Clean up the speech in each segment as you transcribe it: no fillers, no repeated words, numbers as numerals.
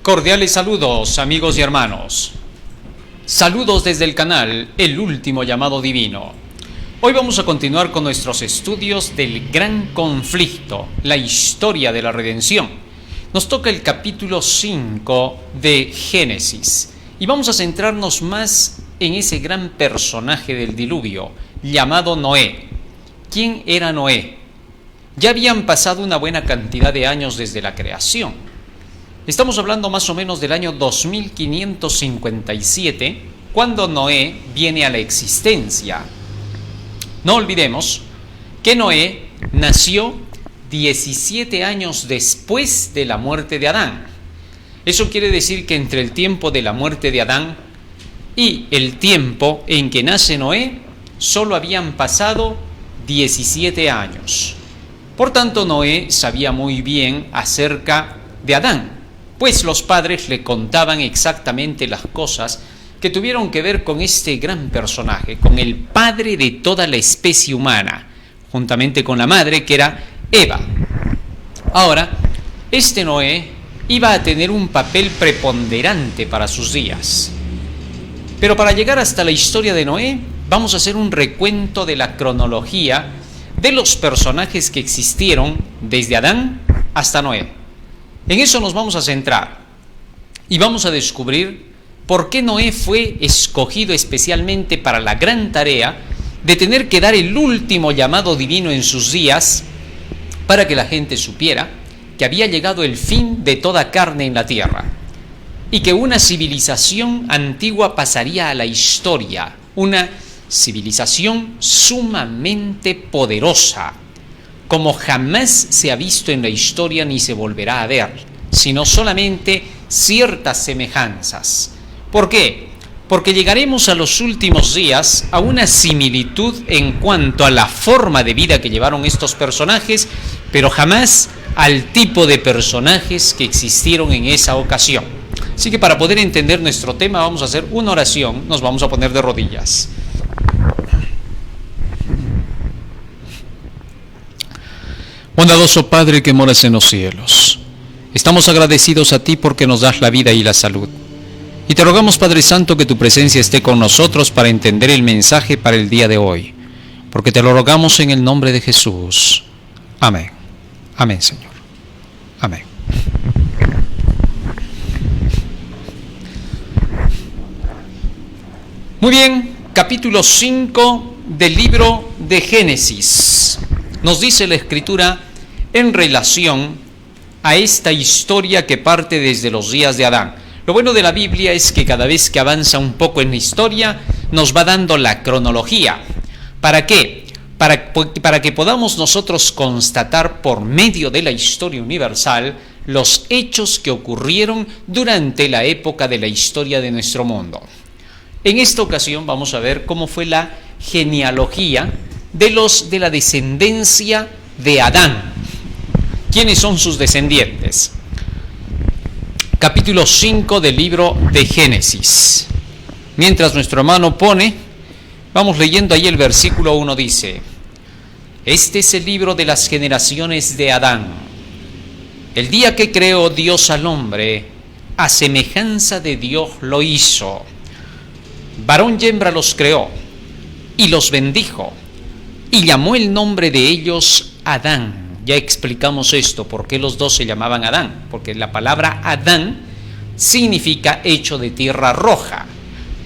Cordiales saludos, amigos y hermanos. Saludos desde el canal El Último Llamado Divino. Hoy vamos a continuar con nuestros estudios del gran conflicto, la historia de la redención. Nos toca el capítulo 5 de Génesis y vamos a centrarnos más en ese gran personaje del diluvio llamado Noé. ¿Quién era Noé? Ya habían pasado una buena cantidad de años desde la creación. Estamos hablando más o menos del año 2557, cuando Noé viene a la existencia. No olvidemos que Noé nació 17 años después de la muerte de Adán. Eso quiere decir que entre el tiempo de la muerte de Adán y el tiempo en que nace Noé, solo habían pasado 17 años. Por tanto, Noé sabía muy bien acerca de Adán, pues los padres le contaban exactamente las cosas que tuvieron que ver con este gran personaje, con el padre de toda la especie humana, juntamente con la madre, que era Eva. Ahora, este Noé iba a tener un papel preponderante para sus días. Pero para llegar hasta la historia de Noé, vamos a hacer un recuento de la cronología de los personajes que existieron desde Adán hasta Noé. En eso nos vamos a centrar y vamos a descubrir por qué Noé fue escogido especialmente para la gran tarea de tener que dar el último llamado divino en sus días, para que la gente supiera que había llegado el fin de toda carne en la tierra y que una civilización antigua pasaría a la historia, una civilización sumamente poderosa, como jamás se ha visto en la historia ni se volverá a ver, sino solamente ciertas semejanzas. ¿Por qué? Porque llegaremos a los últimos días a una similitud en cuanto a la forma de vida que llevaron estos personajes, pero jamás al tipo de personajes que existieron en esa ocasión. Así que para poder entender nuestro tema vamos a hacer una oración, nos vamos a poner de rodillas. Bondadoso Padre que moras en los cielos, estamos agradecidos a ti porque nos das la vida y la salud. Y te rogamos, Padre Santo, que tu presencia esté con nosotros para entender el mensaje para el día de hoy, porque te lo rogamos en el nombre de Jesús. Amén. Amén, Señor. Amén. Muy bien, capítulo 5 del libro de Génesis. Nos dice la Escritura en relación a esta historia que parte desde los días de Adán. Lo bueno de la Biblia es que cada vez que avanza un poco en la historia, nos va dando la cronología. ¿Para qué? Para que podamos nosotros constatar por medio de la historia universal los hechos que ocurrieron durante la época de la historia de nuestro mundo. En esta ocasión vamos a ver cómo fue la genealogía de la descendencia de Adán. ¿Quiénes son sus descendientes? Capítulo 5 del libro de Génesis. Mientras nuestro hermano pone, vamos leyendo ahí el versículo 1, dice: Este es el libro de las generaciones de Adán. El día que creó Dios al hombre, a semejanza de Dios lo hizo. Varón y hembra los creó y los bendijo y llamó el nombre de ellos Adán. Ya explicamos esto, por qué los dos se llamaban Adán, porque la palabra Adán significa hecho de tierra roja.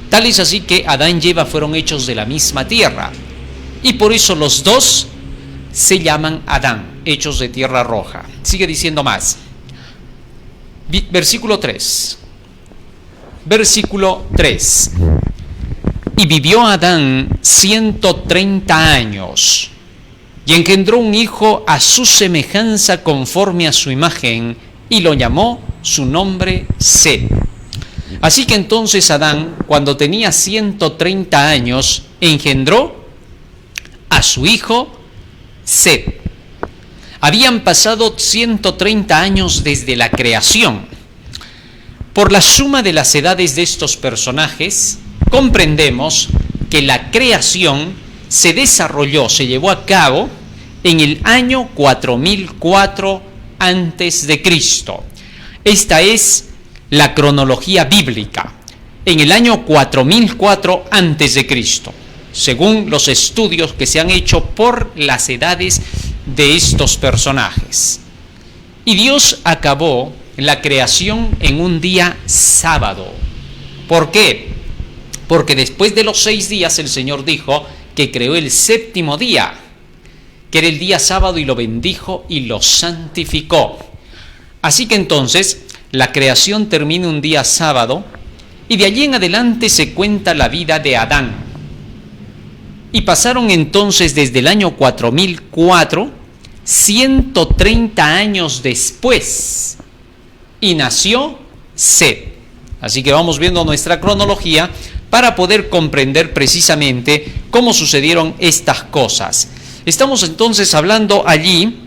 Tal es así que Adán y Eva fueron hechos de la misma tierra, y por eso los dos se llaman Adán, hechos de tierra roja. Sigue diciendo más. Versículo 3. Versículo 3. Y vivió Adán 130 años, y engendró un hijo a su semejanza conforme a su imagen, y lo llamó su nombre Set. Así que entonces Adán, cuando tenía 130 años, engendró a su hijo Set. Habían pasado 130 años desde la creación. Por la suma de las edades de estos personajes, comprendemos que la creación se desarrolló, se llevó a cabo en el año 4004 antes de Cristo. Esta es la cronología bíblica, en el año 4004 a.C., según los estudios que se han hecho por las edades de estos personajes. Y Dios acabó la creación en un día sábado. ¿Por qué? Porque después de los 6 días el Señor dijo que creó el 7º día, que era el día sábado, y lo bendijo y lo santificó. Así que entonces la creación termina un día sábado, y de allí en adelante se cuenta la vida de Adán. Y pasaron entonces desde el año 4004, 130 años después, y nació Set. Así que vamos viendo nuestra cronología para poder comprender precisamente cómo sucedieron estas cosas. Estamos entonces hablando allí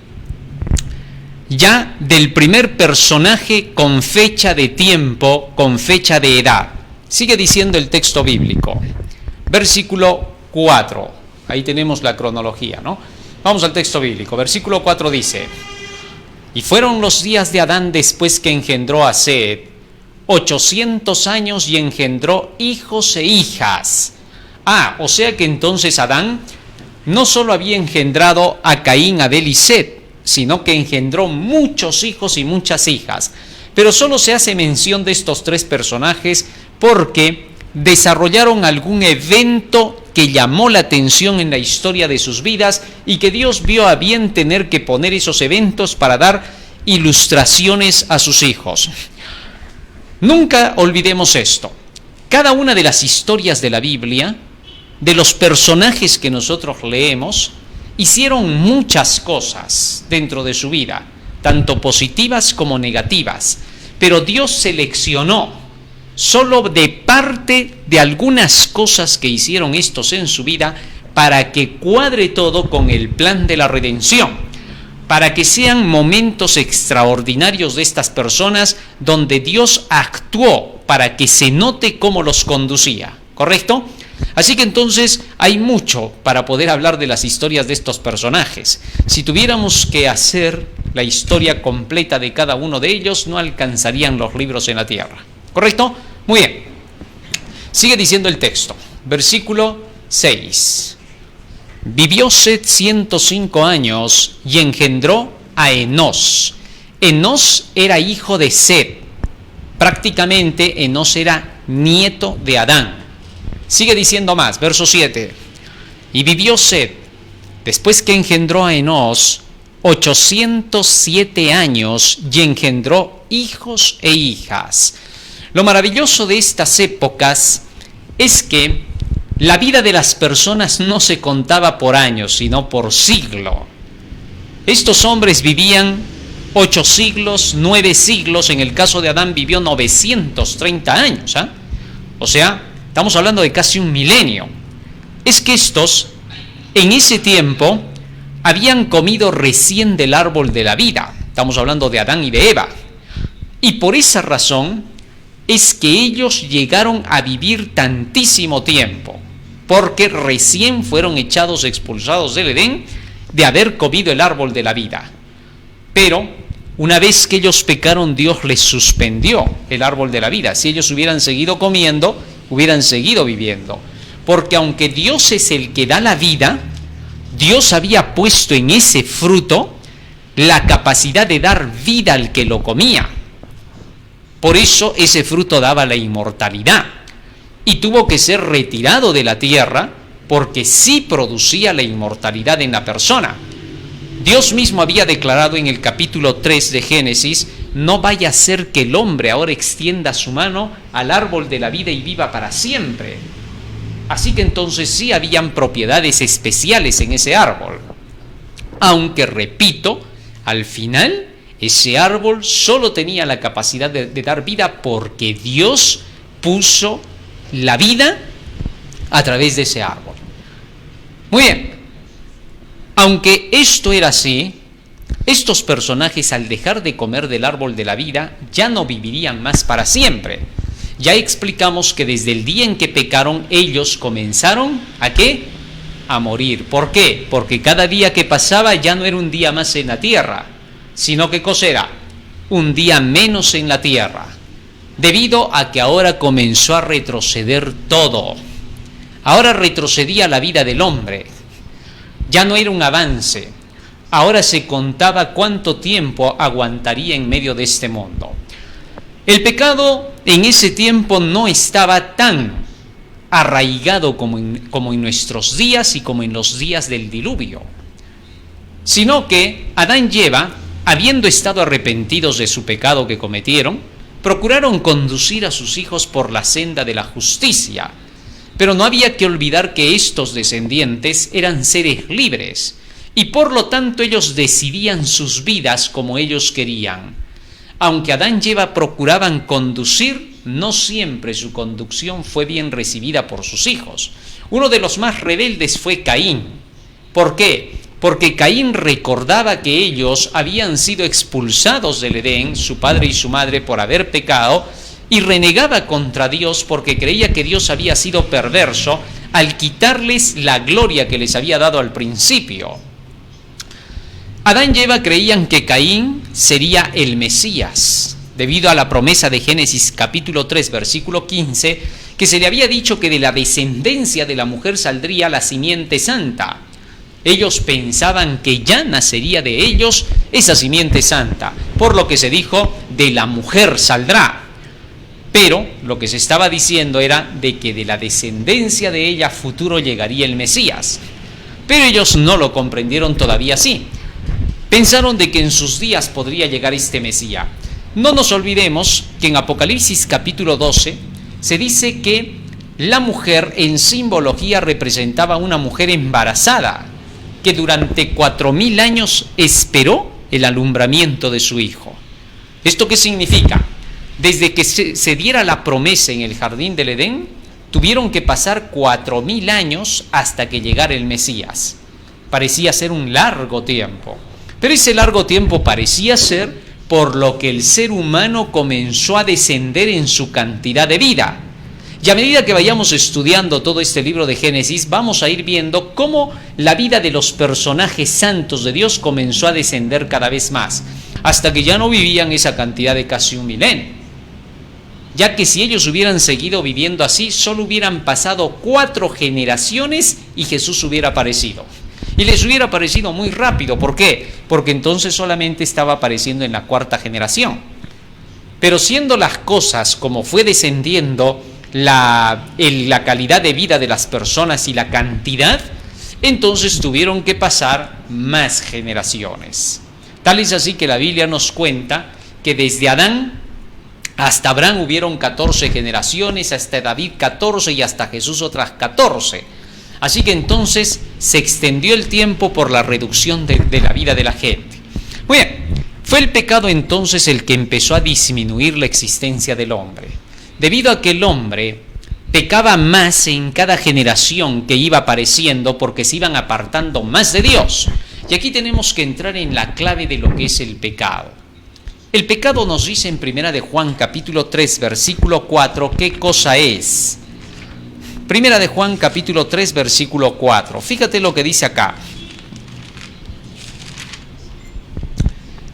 ya del primer personaje con fecha de tiempo, con fecha de edad. Sigue diciendo el texto bíblico, versículo 4, ahí tenemos la cronología, ¿no? Vamos al texto bíblico, versículo 4 dice: y fueron los días de Adán después que engendró a Set 800 años y engendró hijos e hijas. O sea que entonces Adán no solo había engendrado a Caín, Abel y Set, sino que engendró muchos hijos y muchas hijas. Pero solo se hace mención de estos 3 personajes porque desarrollaron algún evento que llamó la atención en la historia de sus vidas y que Dios vio a bien tener que poner esos eventos para dar ilustraciones a sus hijos. Nunca olvidemos esto. Cada una de las historias de la Biblia, de los personajes que nosotros leemos, hicieron muchas cosas dentro de su vida, tanto positivas como negativas, pero Dios seleccionó solo de parte de algunas cosas que hicieron estos en su vida para que cuadre todo con el plan de la redención, para que sean momentos extraordinarios de estas personas donde Dios actuó para que se note cómo los conducía, ¿correcto? Así que entonces hay mucho para poder hablar de las historias de estos personajes. Si tuviéramos que hacer la historia completa de cada uno de ellos, no alcanzarían los libros en la tierra, ¿correcto? Muy bien. Sigue diciendo el texto, versículo 6. Vivió Set 105 años y engendró a Enós. Enós era hijo de Set. Prácticamente Enós era nieto de Adán. Sigue diciendo más, verso 7. Y vivió Set, después que engendró a Enós, 807 años y engendró hijos e hijas. Lo maravilloso de estas épocas es que la vida de las personas no se contaba por años, sino por siglo. Estos hombres vivían 8 siglos, 9 siglos, en el caso de Adán vivió 930 años, ¿eh? O sea, estamos hablando de casi un milenio. Es que estos, en ese tiempo, habían comido recién del árbol de la vida. Estamos hablando de Adán y de Eva. Y por esa razón es que ellos llegaron a vivir tantísimo tiempo, porque recién fueron expulsados del Edén de haber comido el árbol de la vida. Pero una vez que ellos pecaron, Dios les suspendió el árbol de la vida. Si ellos hubieran seguido comiendo, hubieran seguido viviendo. Porque aunque Dios es el que da la vida, Dios había puesto en ese fruto la capacidad de dar vida al que lo comía. Por eso ese fruto daba la inmortalidad y tuvo que ser retirado de la tierra porque sí producía la inmortalidad en la persona. Dios mismo había declarado en el capítulo 3 de Génesis: no vaya a ser que el hombre ahora extienda su mano al árbol de la vida y viva para siempre. Así que entonces sí habían propiedades especiales en ese árbol. Aunque, repito, al final ese árbol solo tenía la capacidad de dar vida porque Dios puso la vida a través de ese árbol. Muy bien. Aunque esto era así, estos personajes, al dejar de comer del árbol de la vida, ya no vivirían más para siempre. Ya explicamos que desde el día en que pecaron, ellos comenzaron ¿a qué? A morir. ¿Por qué? Porque cada día que pasaba ya no era un día más en la tierra, sino que ¿qué cosa era? Un día menos en la tierra. debido a que ahora comenzó a retroceder todo. Ahora retrocedía la vida del hombre. Ya no era un avance. Ahora se contaba cuánto tiempo aguantaría en medio de este mundo. El pecado en ese tiempo no estaba tan arraigado como en nuestros días y como en los días del diluvio, sino que Adán y Eva, habiendo estado arrepentidos de su pecado que cometieron, procuraron conducir a sus hijos por la senda de la justicia. Pero no había que olvidar que estos descendientes eran seres libres y por lo tanto ellos decidían sus vidas como ellos querían. Aunque Adán y Eva procuraban conducir, no siempre su conducción fue bien recibida por sus hijos. Uno de los más rebeldes fue Caín. ¿Por qué? Porque Caín recordaba que ellos habían sido expulsados del Edén, su padre y su madre, por haber pecado, y renegaba contra Dios porque creía que Dios había sido perverso al quitarles la gloria que les había dado al principio. Adán y Eva creían que Caín sería el Mesías, debido a la promesa de Génesis capítulo 3, versículo 15, que se le había dicho que de la descendencia de la mujer saldría la simiente santa. Ellos pensaban que ya nacería de ellos esa simiente santa, por lo que se dijo, de la mujer saldrá. Pero lo que se estaba diciendo era de que de la descendencia de ella futuro llegaría el Mesías. Pero ellos no lo comprendieron todavía así. Pensaron de que en sus días podría llegar este Mesías. No nos olvidemos que en Apocalipsis capítulo 12 se dice que la mujer en simbología representaba a una mujer embarazada que durante 4000 años esperó el alumbramiento de su hijo. ¿Esto qué significa? Desde que se diera la promesa en el jardín del Edén, tuvieron que pasar 4000 años hasta que llegara el Mesías. Parecía ser un largo tiempo, pero ese largo tiempo parecía ser por lo que el ser humano comenzó a descender en su cantidad de vida. Y a medida que vayamos estudiando todo este libro de Génesis, vamos a ir viendo cómo la vida de los personajes santos de Dios comenzó a descender cada vez más, hasta que ya no vivían esa cantidad de casi 1 milenio. Ya que si ellos hubieran seguido viviendo así, solo hubieran pasado 4 generaciones y Jesús hubiera aparecido. Y les hubiera aparecido muy rápido. ¿Por qué? Porque entonces solamente estaba apareciendo en la 4ª generación. Pero siendo las cosas como fue descendiendo la calidad de vida de las personas y la cantidad, entonces tuvieron que pasar más generaciones. Tal es así que la Biblia nos cuenta que desde Adán hasta Abraham hubieron 14 generaciones, hasta David 14 y hasta Jesús otras 14. Así que entonces se extendió el tiempo por la reducción de la vida de la gente. Muy bien, fue el pecado entonces el que empezó a disminuir la existencia del hombre. Debido a que el hombre pecaba más en cada generación que iba apareciendo porque se iban apartando más de Dios. Y aquí tenemos que entrar en la clave de lo que es el pecado. El pecado nos dice en 1 de Juan capítulo 3 versículo 4 qué cosa es. 1 de Juan capítulo 3 versículo 4. Fíjate lo que dice acá.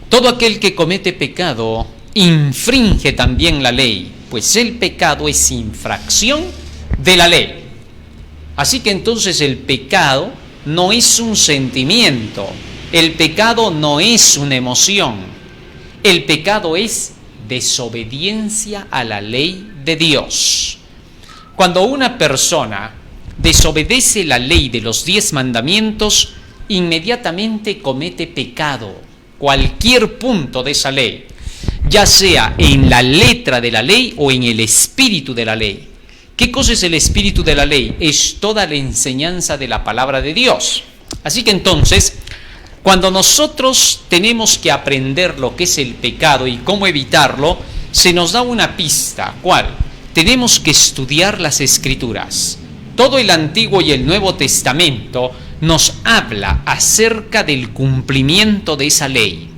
Todo aquel que comete pecado infringe también la ley, pues el pecado es infracción de la ley. Así que entonces el pecado no es un sentimiento, el pecado no es una emoción. El pecado es desobediencia a la ley de Dios. Cuando una persona desobedece la ley de los 10 mandamientos, inmediatamente comete pecado, cualquier punto de esa ley, ya sea en la letra de la ley o en el espíritu de la ley. ¿Qué cosa es el espíritu de la ley? Es toda la enseñanza de la palabra de Dios. Así que entonces, cuando nosotros tenemos que aprender lo que es el pecado y cómo evitarlo, se nos da una pista. ¿Cuál? Tenemos que estudiar las Escrituras. Todo el Antiguo y el Nuevo Testamento nos habla acerca del cumplimiento de esa ley.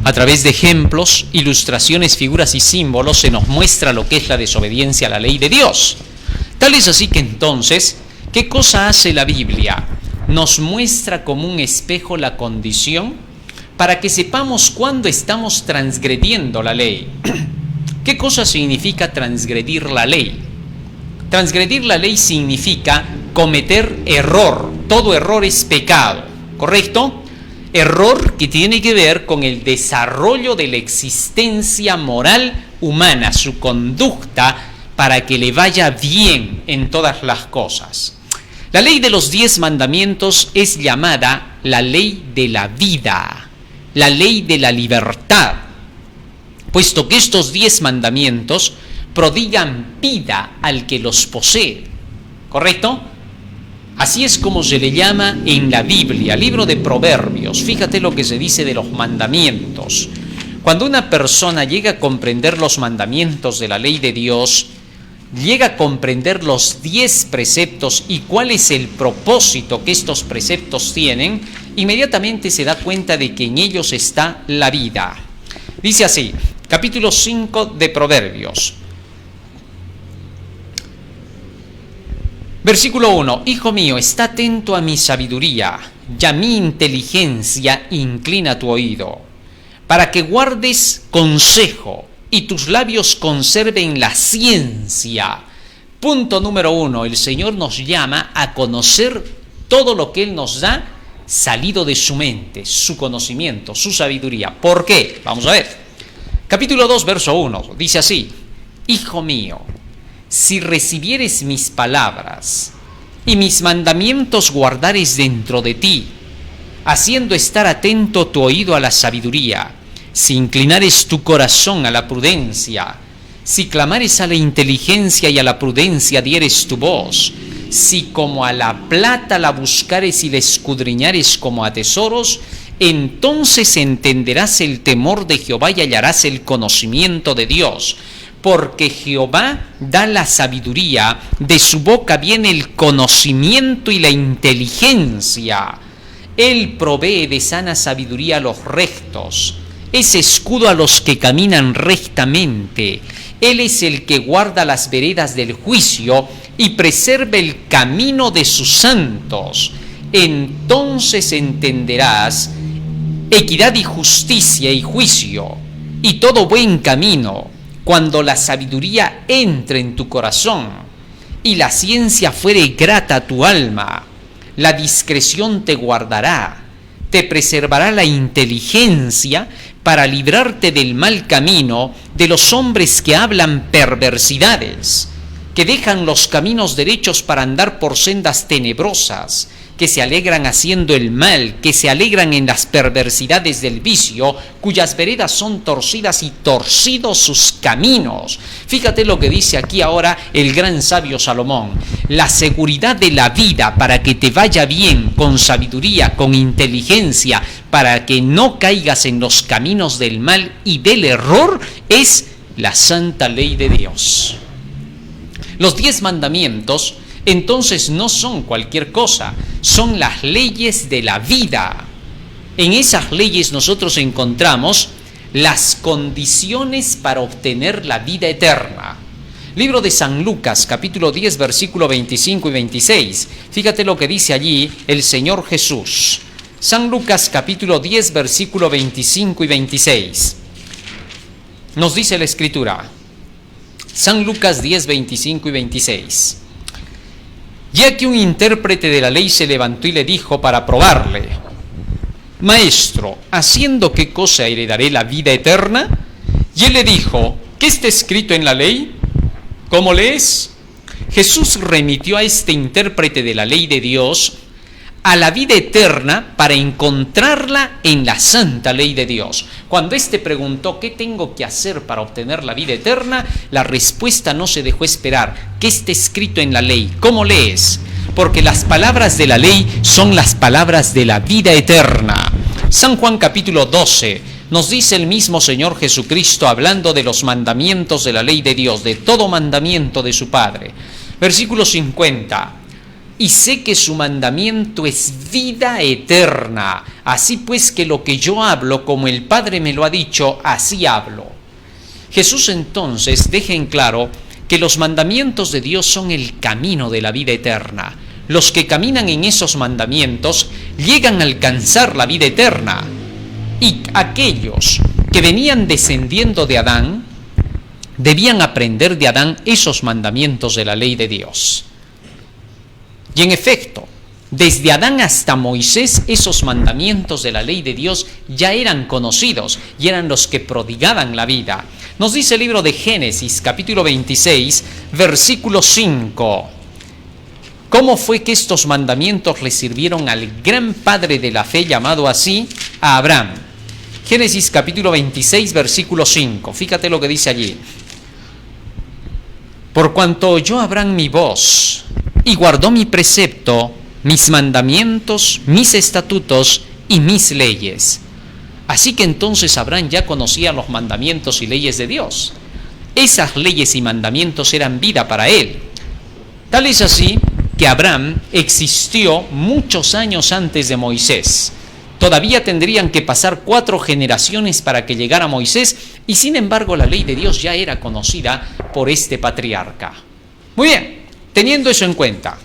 A través de ejemplos, ilustraciones, figuras y símbolos se nos muestra lo que es la desobediencia a la ley de Dios. Tal es así que entonces, ¿qué cosa hace la Biblia? Nos muestra como un espejo la condición para que sepamos cuándo estamos transgrediendo la ley. ¿Qué cosa significa transgredir la ley? Transgredir la ley significa cometer error. Todo error es pecado, ¿correcto? Error que tiene que ver con el desarrollo de la existencia moral humana, su conducta, para que le vaya bien en todas las cosas. La ley de los 10 mandamientos es llamada la ley de la vida, la ley de la libertad, puesto que estos 10 mandamientos prodigan vida al que los posee, ¿correcto? Así es como se le llama en la Biblia, libro de Proverbios. Fíjate lo que se dice de los mandamientos. Cuando una persona llega a comprender los mandamientos de la ley de Dios, llega a comprender los 10 preceptos y cuál es el propósito que estos preceptos tienen, inmediatamente se da cuenta de que en ellos está la vida. Dice así, capítulo 5 de Proverbios. Versículo 1. Hijo mío, está atento a mi sabiduría, y a mi inteligencia inclina tu oído, para que guardes consejo y tus labios conserven la ciencia. Punto número 1. El Señor nos llama a conocer todo lo que Él nos da salido de su mente, su conocimiento, su sabiduría. ¿Por qué? Vamos a ver. Capítulo 2, verso 1. Dice así: Hijo mío, si recibieres mis palabras y mis mandamientos guardares dentro de ti, haciendo estar atento tu oído a la sabiduría, si inclinares tu corazón a la prudencia, si clamares a la inteligencia y a la prudencia dieres tu voz, si como a la plata la buscares y la escudriñares como a tesoros, entonces entenderás el temor de Jehová y hallarás el conocimiento de Dios. Porque Jehová da la sabiduría, de su boca viene el conocimiento y la inteligencia. Él provee de sana sabiduría a los rectos, es escudo a los que caminan rectamente. Él es el que guarda las veredas del juicio y preserva el camino de sus santos. Entonces entenderás equidad y justicia y juicio y todo buen camino, cuando la sabiduría entre en tu corazón y la ciencia fuere grata a tu alma. La discreción te guardará, te preservará la inteligencia para librarte del mal camino de los hombres que hablan perversidades, que dejan los caminos derechos para andar por sendas tenebrosas, que se alegran haciendo el mal, que se alegran en las perversidades del vicio, cuyas veredas son torcidas y torcidos sus caminos. Fíjate lo que dice aquí ahora el gran sabio Salomón: la seguridad de la vida para que te vaya bien, con sabiduría, con inteligencia, para que no caigas en los caminos del mal y del error, es la santa ley de Dios. Los 10 mandamientos entonces no son cualquier cosa, son las leyes de la vida. En esas leyes nosotros encontramos las condiciones para obtener la vida eterna. Libro de San Lucas, capítulo 10, versículo 25 y 26. Fíjate lo que dice allí el Señor Jesús. San Lucas, capítulo 10, versículo 25 y 26. Nos dice la Escritura. San Lucas 10, 25 y 26. Ya que un intérprete de la ley se levantó y le dijo para probarle: Maestro, ¿haciendo qué cosa heredaré la vida eterna? Y él le dijo: ¿qué está escrito en la ley? ¿Cómo lees? Jesús remitió a este intérprete de la ley de Dios a la vida eterna para encontrarla en la santa ley de Dios. Cuando éste preguntó: ¿qué tengo que hacer para obtener la vida eterna?, la respuesta no se dejó esperar. ¿Qué está escrito en la ley? ¿Cómo lees? Porque las palabras de la ley son las palabras de la vida eterna. San Juan capítulo 12 nos dice el mismo Señor Jesucristo, hablando de los mandamientos de la ley de Dios, de todo mandamiento de su Padre. Versículo 50. Y sé que su mandamiento es vida eterna. Así pues que lo que yo hablo, como el Padre me lo ha dicho, así hablo. Jesús entonces deja en claro que los mandamientos de Dios son el camino de la vida eterna. Los que caminan en esos mandamientos llegan a alcanzar la vida eterna. Y aquellos que venían descendiendo de Adán debían aprender de Adán esos mandamientos de la ley de Dios. Y en efecto, desde Adán hasta Moisés, esos mandamientos de la ley de Dios ya eran conocidos y eran los que prodigaban la vida. Nos dice el libro de Génesis, capítulo 26, versículo 5. ¿Cómo fue que estos mandamientos le sirvieron al gran padre de la fe, llamado así, a Abraham? Génesis capítulo 26, versículo 5. Fíjate lo que dice allí. Por cuanto oyó Abraham mi voz y guardó mi precepto, mis mandamientos, mis estatutos y mis leyes. Así que entonces Abraham ya conocía los mandamientos y leyes de Dios. Esas leyes y mandamientos eran vida para él. Tal es así que Abraham existió muchos años antes de Moisés. Todavía tendrían que pasar 4 generaciones para que llegara Moisés, y sin embargo la ley de Dios ya era conocida por este patriarca. Muy bien, teniendo eso en cuenta,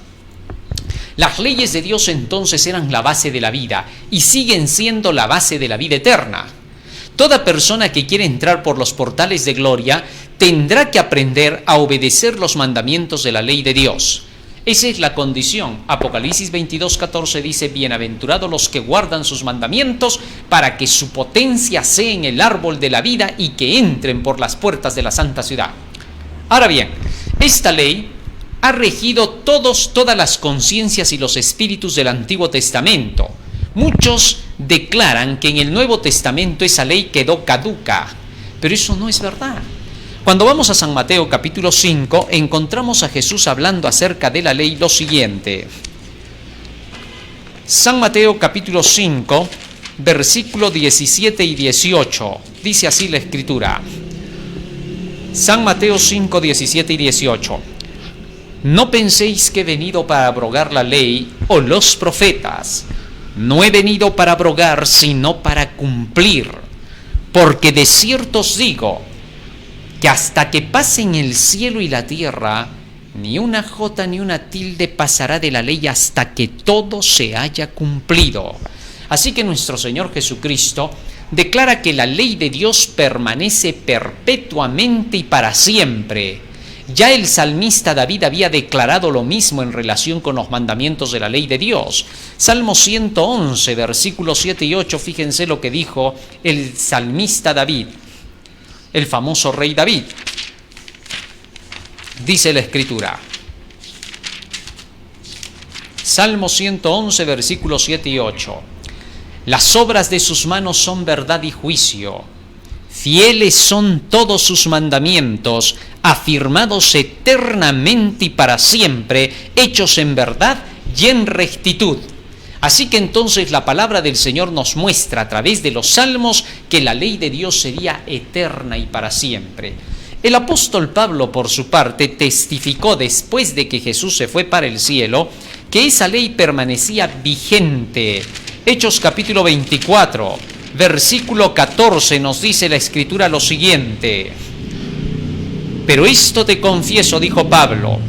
las leyes de Dios entonces eran la base de la vida y siguen siendo la base de la vida eterna. Toda persona que quiere entrar por los portales de gloria tendrá que aprender a obedecer los mandamientos de la ley de Dios. Esa es la condición. Apocalipsis 22:14 dice: bienaventurados los que guardan sus mandamientos, para que su potencia sea en el árbol de la vida y que entren por las puertas de la santa ciudad. Ahora bien, esta ley ha regido todas las conciencias y los espíritus del Antiguo Testamento. Muchos declaran que en el Nuevo Testamento esa ley quedó caduca, pero eso no es verdad. Cuando vamos a San Mateo capítulo 5, encontramos a Jesús hablando acerca de la ley lo siguiente. San Mateo capítulo 5, versículo 17 y 18. Dice así la Escritura. San Mateo 5, 17 y 18. No penséis que he venido para abrogar la ley o los profetas. No he venido para abrogar, sino para cumplir. Porque de cierto os digo, que hasta que pasen el cielo y la tierra, ni una jota ni una tilde pasará de la ley hasta que todo se haya cumplido. Así que nuestro Señor Jesucristo declara que la ley de Dios permanece perpetuamente y para siempre. Ya el salmista David había declarado lo mismo en relación con los mandamientos de la ley de Dios. Salmo 111, versículos 7 y 8, fíjense lo que dijo el salmista David, el famoso rey David. Dice la Escritura, Salmo 111, versículos 7 y 8. Las obras de sus manos son verdad y juicio. Fieles son todos sus mandamientos, afirmados eternamente y para siempre, hechos en verdad y en rectitud. Así que entonces la palabra del Señor nos muestra a través de los salmos que la ley de Dios sería eterna y para siempre. El apóstol Pablo, por su parte, testificó después de que Jesús se fue para el cielo, que esa ley permanecía vigente. Hechos capítulo 24, versículo 14 nos dice la Escritura lo siguiente. Pero esto te confieso, dijo Pablo,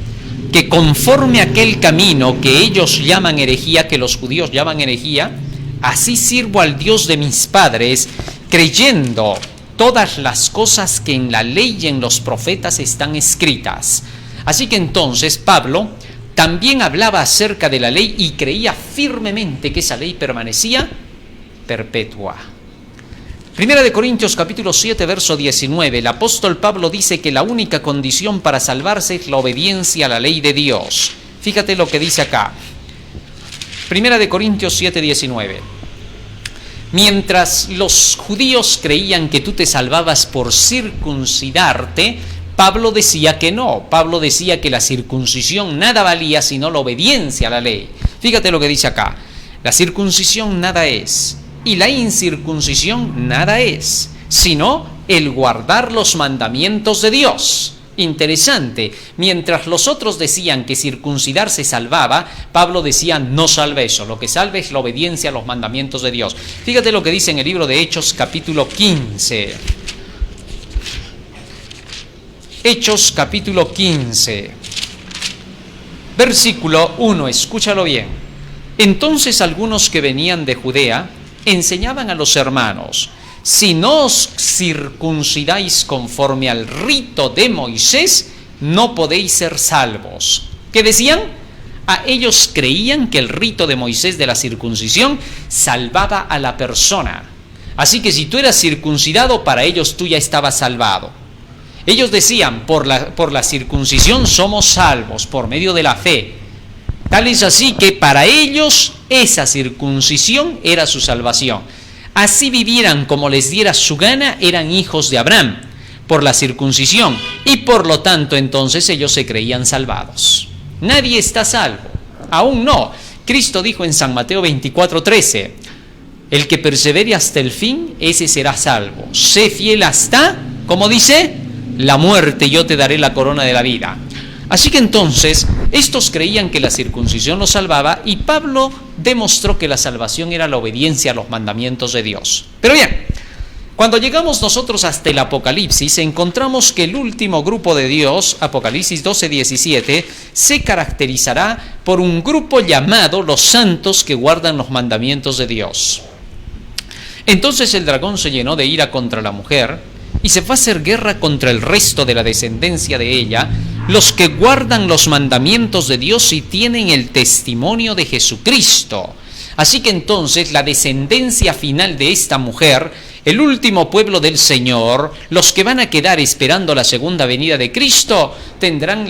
que conforme a aquel camino que ellos llaman herejía, que los judíos llaman herejía, así sirvo al Dios de mis padres, creyendo todas las cosas que en la ley y en los profetas están escritas. Así que entonces Pablo también hablaba acerca de la ley y creía firmemente que esa ley permanecía perpetua. Primera de Corintios capítulo 7, verso 19, el apóstol Pablo dice que la única condición para salvarse es la obediencia a la ley de Dios. Fíjate lo que dice acá. Primera de Corintios 7, 19. Mientras los judíos creían que tú te salvabas por circuncidarte, Pablo decía que no. Pablo decía que la circuncisión nada valía sino la obediencia a la ley. Fíjate lo que dice acá. La circuncisión nada es, y la incircuncisión nada es, sino el guardar los mandamientos de Dios. Interesante. Mientras los otros decían que circuncidarse salvaba, Pablo decía no salva eso. Lo que salva es la obediencia a los mandamientos de Dios. Fíjate lo que dice en el libro de Hechos capítulo 15. Hechos capítulo 15, versículo 1, escúchalo bien. Entonces algunos que venían de Judea enseñaban a los hermanos si no os circuncidáis conforme al rito de Moisés, no podéis ser salvos. ¿Qué decían? Ellos creían que el rito de Moisés de la circuncisión salvaba a la persona. Así que si tú eras circuncidado, para ellos tú ya estabas salvado. Ellos decían, por la circuncisión somos salvos por medio de la fe. Tal es así que para ellos esa circuncisión era su salvación. Así vivieran como les diera su gana, eran hijos de Abraham por la circuncisión, y por lo tanto entonces ellos se creían salvados. Nadie está salvo, aún no. Cristo dijo en San Mateo 24:13, el que persevere hasta el fin, ese será salvo. Sé fiel hasta, como dice, la muerte, yo te daré la corona de la vida. Así que entonces, estos creían que la circuncisión los salvaba, y Pablo demostró que la salvación era la obediencia a los mandamientos de Dios. Pero bien, cuando llegamos nosotros hasta el Apocalipsis, encontramos que el último grupo de Dios, Apocalipsis 12:17, se caracterizará por un grupo llamado los santos que guardan los mandamientos de Dios. Entonces el dragón se llenó de ira contra la mujer y se fue a hacer guerra contra el resto de la descendencia de ella, los que guardan los mandamientos de Dios y tienen el testimonio de Jesucristo. Así que entonces la descendencia final de esta mujer, el último pueblo del Señor, los que van a quedar esperando la segunda venida de Cristo, tendrán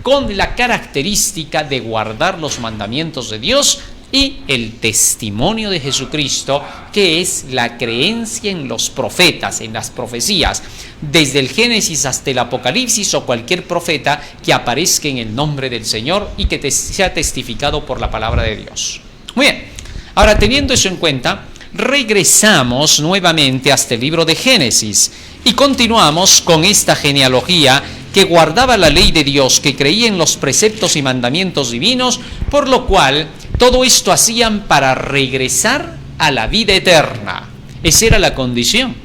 con la característica de guardar los mandamientos de Dios y el testimonio de Jesucristo, que es la creencia en los profetas, en las profecías, desde el Génesis hasta el Apocalipsis, o cualquier profeta que aparezca en el nombre del Señor y que sea testificado por la palabra de Dios. Muy bien, ahora teniendo eso en cuenta, regresamos nuevamente hasta el libro de Génesis y continuamos con esta genealogía que guardaba la ley de Dios, que creía en los preceptos y mandamientos divinos, por lo cual todo esto hacían para regresar a la vida eterna. Esa era la condición.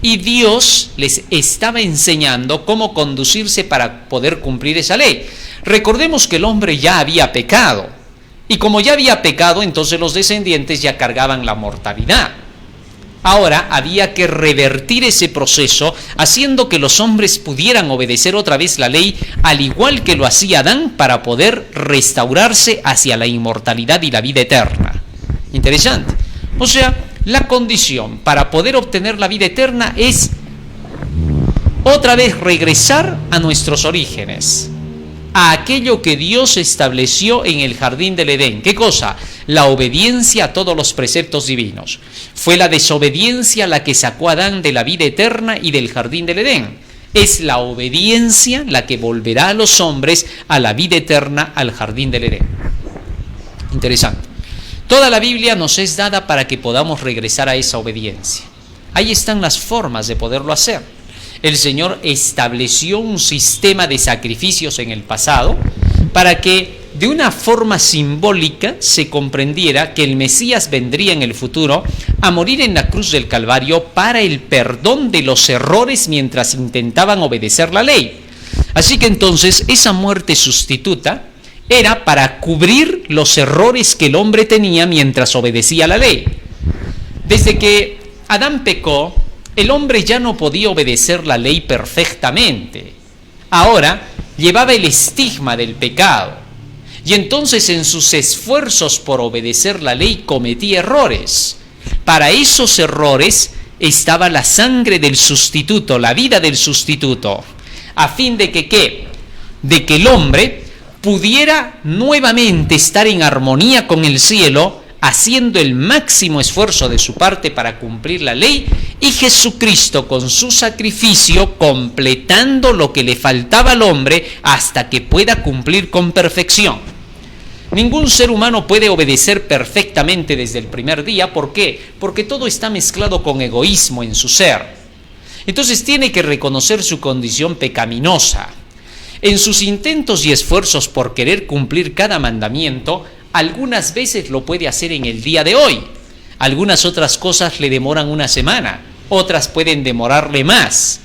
Y Dios les estaba enseñando cómo conducirse para poder cumplir esa ley. Recordemos que el hombre ya había pecado. Y como ya había pecado, entonces los descendientes ya cargaban la mortalidad. Ahora había que revertir ese proceso, haciendo que los hombres pudieran obedecer otra vez la ley, al igual que lo hacía Adán, para poder restaurarse hacia la inmortalidad y la vida eterna. Interesante. O sea, la condición para poder obtener la vida eterna es otra vez regresar a nuestros orígenes, a aquello que Dios estableció en el jardín del Edén. ¿Qué cosa? La obediencia a todos los preceptos divinos. Fue la desobediencia la que sacó a Adán de la vida eterna y del jardín del Edén. Es la obediencia la que volverá a los hombres a la vida eterna, al jardín del Edén. Interesante. Toda la Biblia nos es dada para que podamos regresar a esa obediencia. Ahí están las formas de poderlo hacer. El Señor estableció un sistema de sacrificios en el pasado para que de una forma simbólica se comprendiera que el Mesías vendría en el futuro a morir en la cruz del Calvario para el perdón de los errores mientras intentaban obedecer la ley. Así que entonces esa muerte sustituta era para cubrir los errores que el hombre tenía mientras obedecía la ley. Desde que Adán pecó, el hombre ya no podía obedecer la ley perfectamente. Ahora llevaba el estigma del pecado. Y entonces en sus esfuerzos por obedecer la ley cometía errores. Para esos errores estaba la sangre del sustituto, la vida del sustituto, a fin de que ¿qué? De que el hombre pudiera nuevamente estar en armonía con el cielo, haciendo el máximo esfuerzo de su parte para cumplir la ley, y Jesucristo con su sacrificio completando lo que le faltaba al hombre hasta que pueda cumplir con perfección. Ningún ser humano puede obedecer perfectamente desde el primer día. ¿Por qué? Porque todo está mezclado con egoísmo en su ser. Entonces tiene que reconocer su condición pecaminosa. En sus intentos y esfuerzos por querer cumplir cada mandamiento, algunas veces lo puede hacer en el día de hoy. Algunas otras cosas le demoran una semana, otras pueden demorarle más.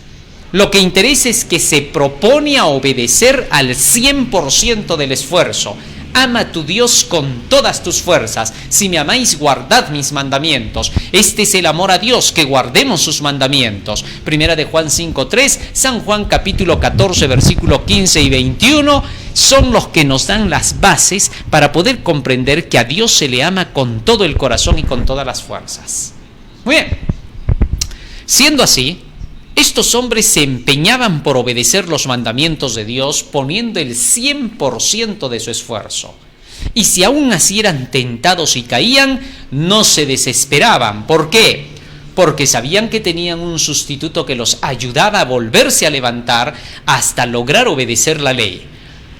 Lo que interesa es que se propone a obedecer al 100% del esfuerzo, ama a tu Dios con todas tus fuerzas. Si me amáis, guardad mis mandamientos. Este es el amor a Dios, que guardemos sus mandamientos. Primera de Juan 5:3, San Juan capítulo 14, versículo 15 y 21, son los que nos dan las bases para poder comprender que a Dios se le ama con todo el corazón y con todas las fuerzas. Muy bien. Siendo así, estos hombres se empeñaban por obedecer los mandamientos de Dios, poniendo el 100% de su esfuerzo. Y si aún así eran tentados y caían, no se desesperaban. ¿Por qué? Porque sabían que tenían un sustituto que los ayudaba a volverse a levantar hasta lograr obedecer la ley.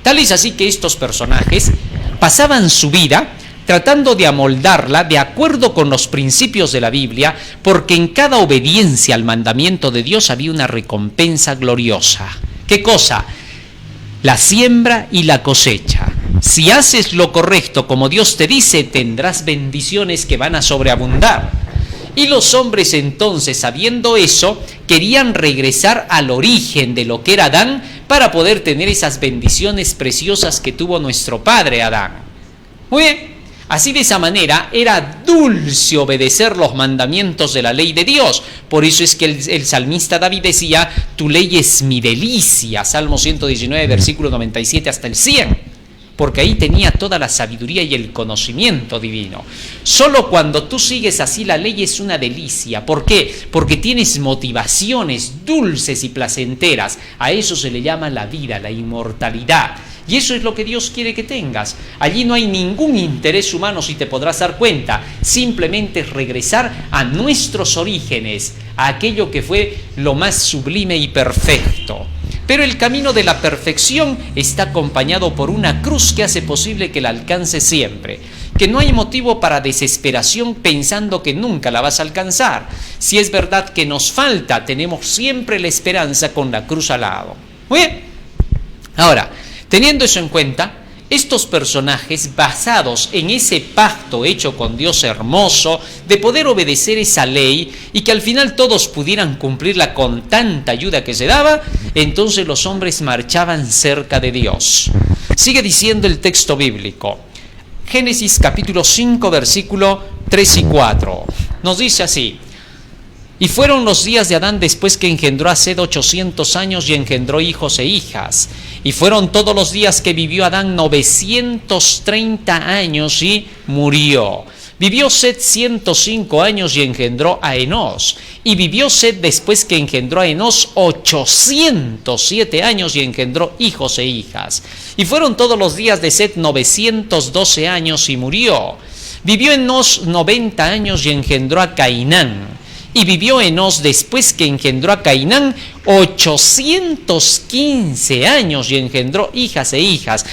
Tal es así que estos personajes pasaban su vida tratando de amoldarla de acuerdo con los principios de la Biblia, porque en cada obediencia al mandamiento de Dios había una recompensa gloriosa. ¿Qué cosa? La siembra y la cosecha. Si haces lo correcto como Dios te dice, tendrás bendiciones que van a sobreabundar. Y los hombres entonces, sabiendo eso, querían regresar al origen de lo que era Adán para poder tener esas bendiciones preciosas que tuvo nuestro padre Adán. Muy bien. Así, de esa manera, era dulce obedecer los mandamientos de la ley de Dios. Por eso es que el salmista David decía, tu ley es mi delicia. Salmo 119, versículo 97 hasta el 100. Porque ahí tenía toda la sabiduría y el conocimiento divino. Solo cuando tú sigues así la ley es una delicia. ¿Por qué? Porque tienes motivaciones dulces y placenteras. A eso se le llama la vida, la inmortalidad. Y eso es lo que Dios quiere que tengas. Allí no hay ningún interés humano, si te podrás dar cuenta. Simplemente es regresar a nuestros orígenes, a aquello que fue lo más sublime y perfecto. Pero el camino de la perfección está acompañado por una cruz que hace posible que la alcance siempre. Que no hay motivo para desesperación pensando que nunca la vas a alcanzar. Si es verdad que nos falta, tenemos siempre la esperanza con la cruz al lado. Muy bien. Ahora, teniendo eso en cuenta, estos personajes, basados en ese pacto hecho con Dios hermoso, de poder obedecer esa ley y que al final todos pudieran cumplirla con tanta ayuda que se daba, entonces los hombres marchaban cerca de Dios. Sigue diciendo el texto bíblico. Génesis capítulo 5, versículo 3 y 4. Nos dice así. Y fueron los días de Adán después que engendró a Set 800 años y engendró hijos e hijas. Y fueron todos los días que vivió Adán 930 años y murió. Vivió Set 105 años y engendró a Enós. Y vivió Set después que engendró a Enós 807 años y engendró hijos e hijas. Y fueron todos los días de Set 912 años y murió. Vivió Enós 90 años y engendró a Cainán. Y vivió Enós después que engendró a Cainán 815 años y engendró hijas e hijas.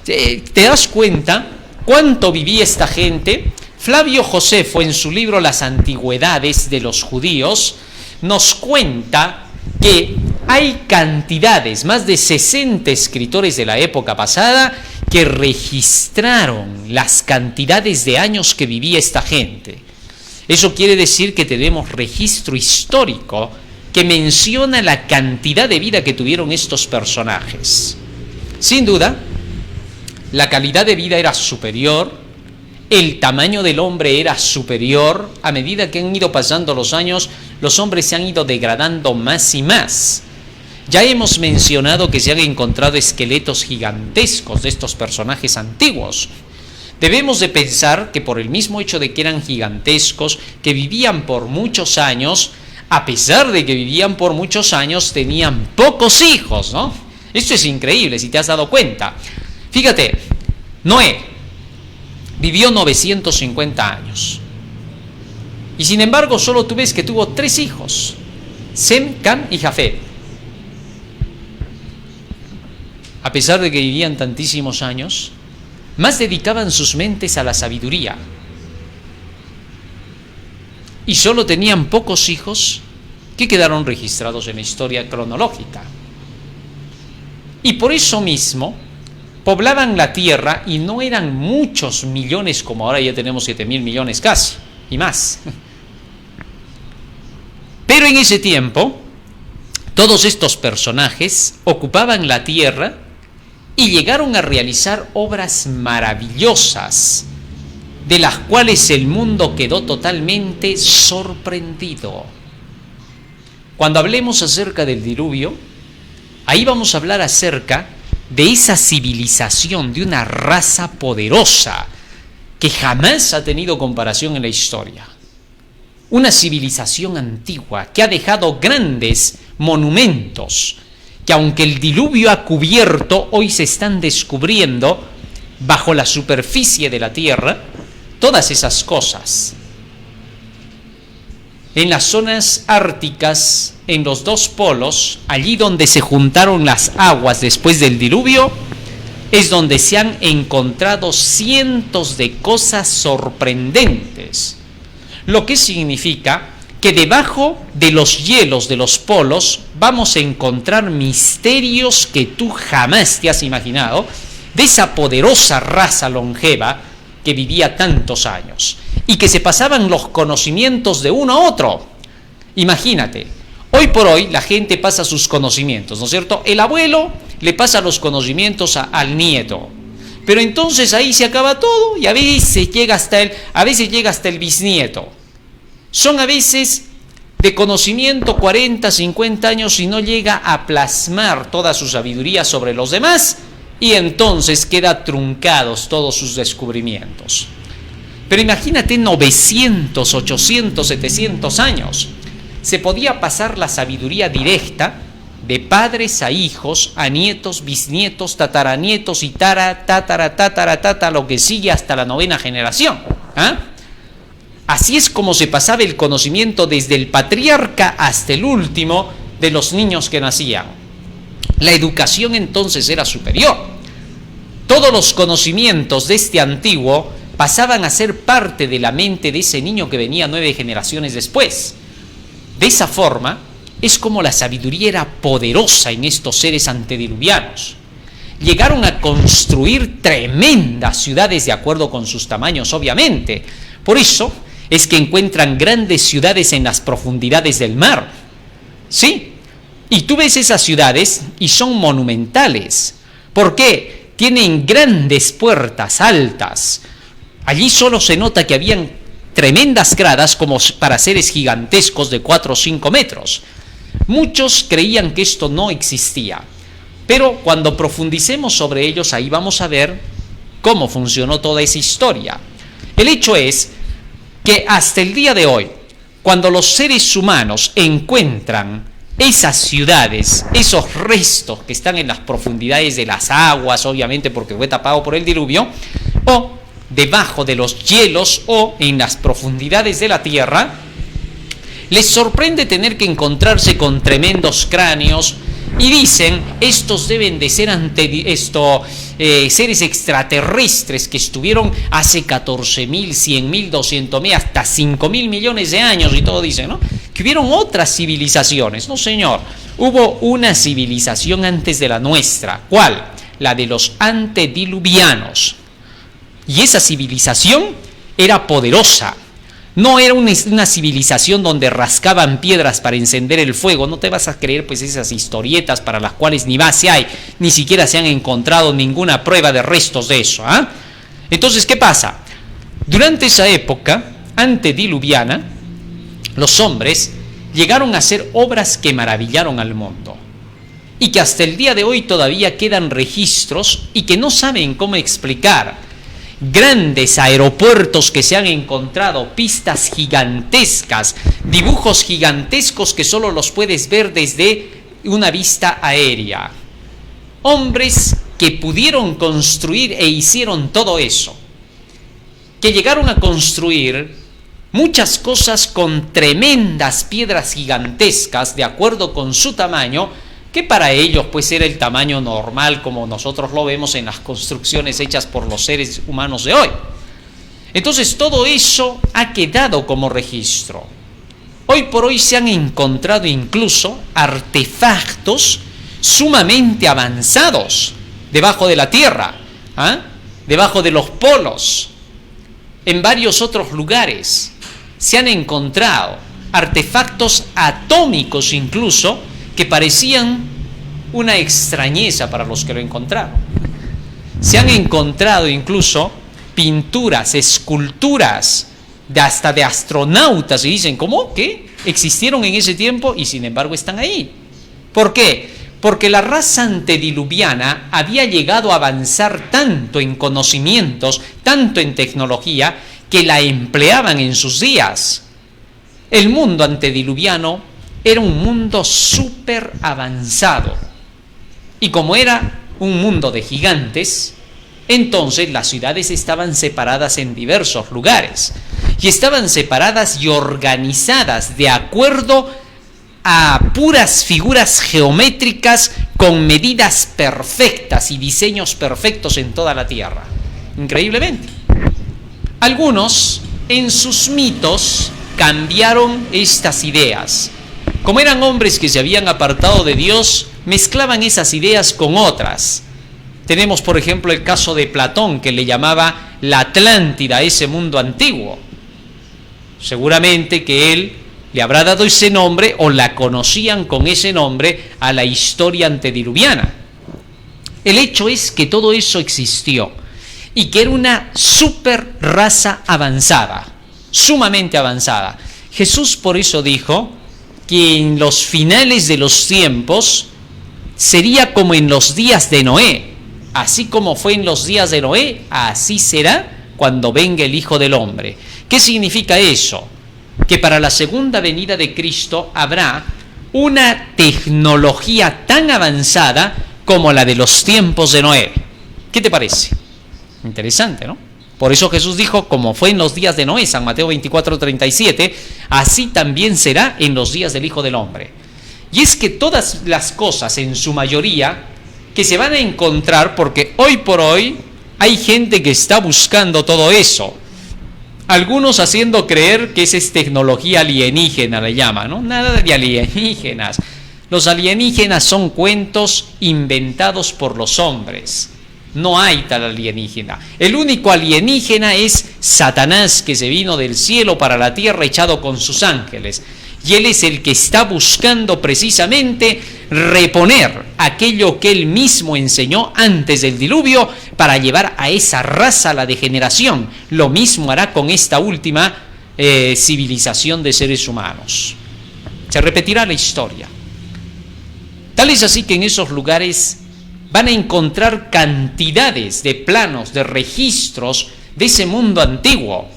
¿Te das cuenta cuánto vivía esta gente? Flavio Josefo, en su libro Las Antigüedades de los Judíos, nos cuenta que hay cantidades, más de 60 escritores de la época pasada, que registraron las cantidades de años que vivía esta gente. Eso quiere decir que tenemos registro histórico que menciona la cantidad de vida que tuvieron estos personajes. Sin duda, la calidad de vida era superior, el tamaño del hombre era superior. A medida que han ido pasando los años, los hombres se han ido degradando más y más. Ya hemos mencionado que se han encontrado esqueletos gigantescos de estos personajes antiguos. Debemos de pensar que por el mismo hecho de que eran gigantescos, que vivían por muchos años, a pesar de que vivían por muchos años, tenían pocos hijos, ¿no? Esto es increíble, si te has dado cuenta. Fíjate, Noé vivió 950 años. Y sin embargo, solo tú ves que tuvo 3 hijos, Sem, Cam y Jafet. A pesar de que vivían tantísimos años, más dedicaban sus mentes a la sabiduría. Y solo tenían pocos hijos que quedaron registrados en la historia cronológica. Y por eso mismo poblaban la tierra y no eran muchos millones como ahora ya tenemos 7.000 millones casi y más. Pero en ese tiempo todos estos personajes ocupaban la tierra y llegaron a realizar obras maravillosas, de las cuales el mundo quedó totalmente sorprendido. Cuando hablemos acerca del diluvio, ahí vamos a hablar acerca de esa civilización, de una raza poderosa que jamás ha tenido comparación en la historia. Una civilización antigua que ha dejado grandes monumentos, que aunque el diluvio ha cubierto, hoy se están descubriendo bajo la superficie de la tierra todas esas cosas. En las zonas árticas, en los dos polos, allí donde se juntaron las aguas después del diluvio, es donde se han encontrado cientos de cosas sorprendentes, lo que significa que debajo de los hielos de los polos vamos a encontrar misterios que tú jamás te has imaginado, de esa poderosa raza longeva que vivía tantos años y que se pasaban los conocimientos de uno a otro. Imagínate, hoy por hoy la gente pasa sus conocimientos, ¿no es cierto? El abuelo le pasa los conocimientos al nieto, pero entonces ahí se acaba todo y a veces llega hasta el bisnieto. Son a veces de conocimiento 40, 50 años y no llega a plasmar toda su sabiduría sobre los demás, y entonces queda truncados todos sus descubrimientos. Pero imagínate 900, 800, 700 años. Se podía pasar la sabiduría directa de padres a hijos, a nietos, bisnietos, tataranietos y tatara, lo que sigue hasta la 9ª generación. Así es como se pasaba el conocimiento desde el patriarca hasta el último de los niños que nacían. La educación entonces era superior. Todos los conocimientos de este antiguo pasaban a ser parte de la mente de ese niño que venía 9 generaciones después. De esa forma es como la sabiduría era poderosa en estos seres antediluvianos. Llegaron a construir tremendas ciudades de acuerdo con sus tamaños, obviamente. Por eso es que encuentran grandes ciudades en las profundidades del mar. Sí, y tú ves esas ciudades y son monumentales. ¿Por qué? Tienen grandes puertas altas. Allí solo se nota que habían tremendas gradas como para seres gigantescos de 4 o 5 metros. Muchos creían que esto no existía, pero cuando profundicemos sobre ellos, ahí vamos a ver cómo funcionó toda esa historia. El hecho es que hasta el día de hoy, cuando los seres humanos encuentran esas ciudades, esos restos que están en las profundidades de las aguas, obviamente porque fue tapado por el diluvio, o debajo de los hielos o en las profundidades de la tierra, les sorprende tener que encontrarse con tremendos cráneos y dicen, estos deben de ser seres extraterrestres que estuvieron hace 14.000, 100.000, 200.000, hasta 5.000 millones de años, y todo dicen, ¿no? Que hubieron otras civilizaciones. No, señor, hubo una civilización antes de la nuestra. ¿Cuál? La de los antediluvianos. Y esa civilización era poderosa. No era una civilización donde rascaban piedras para encender el fuego. No te vas a creer pues esas historietas para las cuales ni base hay, ni siquiera se han encontrado ninguna prueba de restos de eso. Entonces, ¿qué pasa? Durante esa época antediluviana, los hombres llegaron a hacer obras que maravillaron al mundo y que hasta el día de hoy todavía quedan registros y que no saben cómo explicar. Grandes aeropuertos que se han encontrado, pistas gigantescas, dibujos gigantescos que solo los puedes ver desde una vista aérea. Hombres que pudieron construir e hicieron todo eso, que llegaron a construir muchas cosas con tremendas piedras gigantescas de acuerdo con su tamaño, que para ellos pues era el tamaño normal como nosotros lo vemos en las construcciones hechas por los seres humanos de hoy. Entonces todo eso ha quedado como registro. Hoy por hoy se han encontrado incluso artefactos sumamente avanzados debajo de la tierra, debajo de los polos, en varios otros lugares. Se han encontrado artefactos atómicos incluso, que parecían una extrañeza para los que lo encontraron. Se han encontrado incluso pinturas, esculturas, hasta de astronautas, y dicen, ¿cómo? ¿Qué? Existieron en ese tiempo y sin embargo están ahí. ¿Por qué? Porque la raza antediluviana había llegado a avanzar tanto en conocimientos, tanto en tecnología, que la empleaban en sus días. El mundo antediluviano era un mundo súper avanzado. Y como era un mundo de gigantes, entonces las ciudades estaban separadas en diversos lugares. Y estaban separadas y organizadas de acuerdo a puras figuras geométricas con medidas perfectas y diseños perfectos en toda la tierra. Increíblemente. Algunos, en sus mitos, cambiaron estas ideas. Como eran hombres que se habían apartado de Dios, mezclaban esas ideas con otras. Tenemos, por ejemplo, el caso de Platón, que le llamaba la Atlántida a ese mundo antiguo. Seguramente que él le habrá dado ese nombre o la conocían con ese nombre a la historia antediluviana. El hecho es que todo eso existió y que era una super raza avanzada, sumamente avanzada. Jesús por eso dijo que en los finales de los tiempos sería como en los días de Noé. Así como fue en los días de Noé, así será cuando venga el Hijo del Hombre. ¿Qué significa eso? Que para la segunda venida de Cristo habrá una tecnología tan avanzada como la de los tiempos de Noé. ¿Qué te parece? Interesante, ¿no? Por eso Jesús dijo, como fue en los días de Noé, San Mateo 24:37, así también será en los días del Hijo del Hombre. Y es que todas las cosas, en su mayoría, que se van a encontrar, porque hoy por hoy hay gente que está buscando todo eso. Algunos haciendo creer que esa es tecnología alienígena, le llaman, ¿no? Nada de alienígenas. Los alienígenas son cuentos inventados por los hombres. No hay tal alienígena. El único alienígena es Satanás, que se vino del cielo para la tierra echado con sus ángeles. Y él es el que está buscando precisamente reponer aquello que él mismo enseñó antes del diluvio para llevar a esa raza a la degeneración. Lo mismo hará con esta última civilización de seres humanos. Se repetirá la historia. Tal es así que en esos lugares van a encontrar cantidades de planos, de registros de ese mundo antiguo.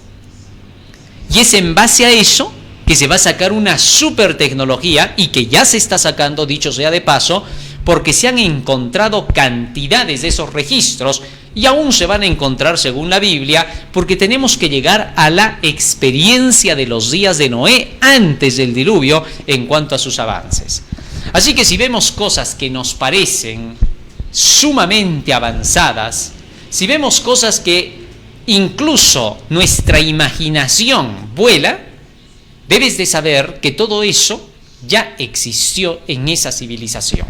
Y es en base a eso que se va a sacar una super tecnología, y que ya se está sacando, dicho sea de paso, porque se han encontrado cantidades de esos registros y aún se van a encontrar según la Biblia, porque tenemos que llegar a la experiencia de los días de Noé antes del diluvio en cuanto a sus avances. Así que si vemos cosas que nos parecen sumamente avanzadas, si vemos cosas que incluso nuestra imaginación vuela, debes de saber que todo eso ya existió en esa civilización.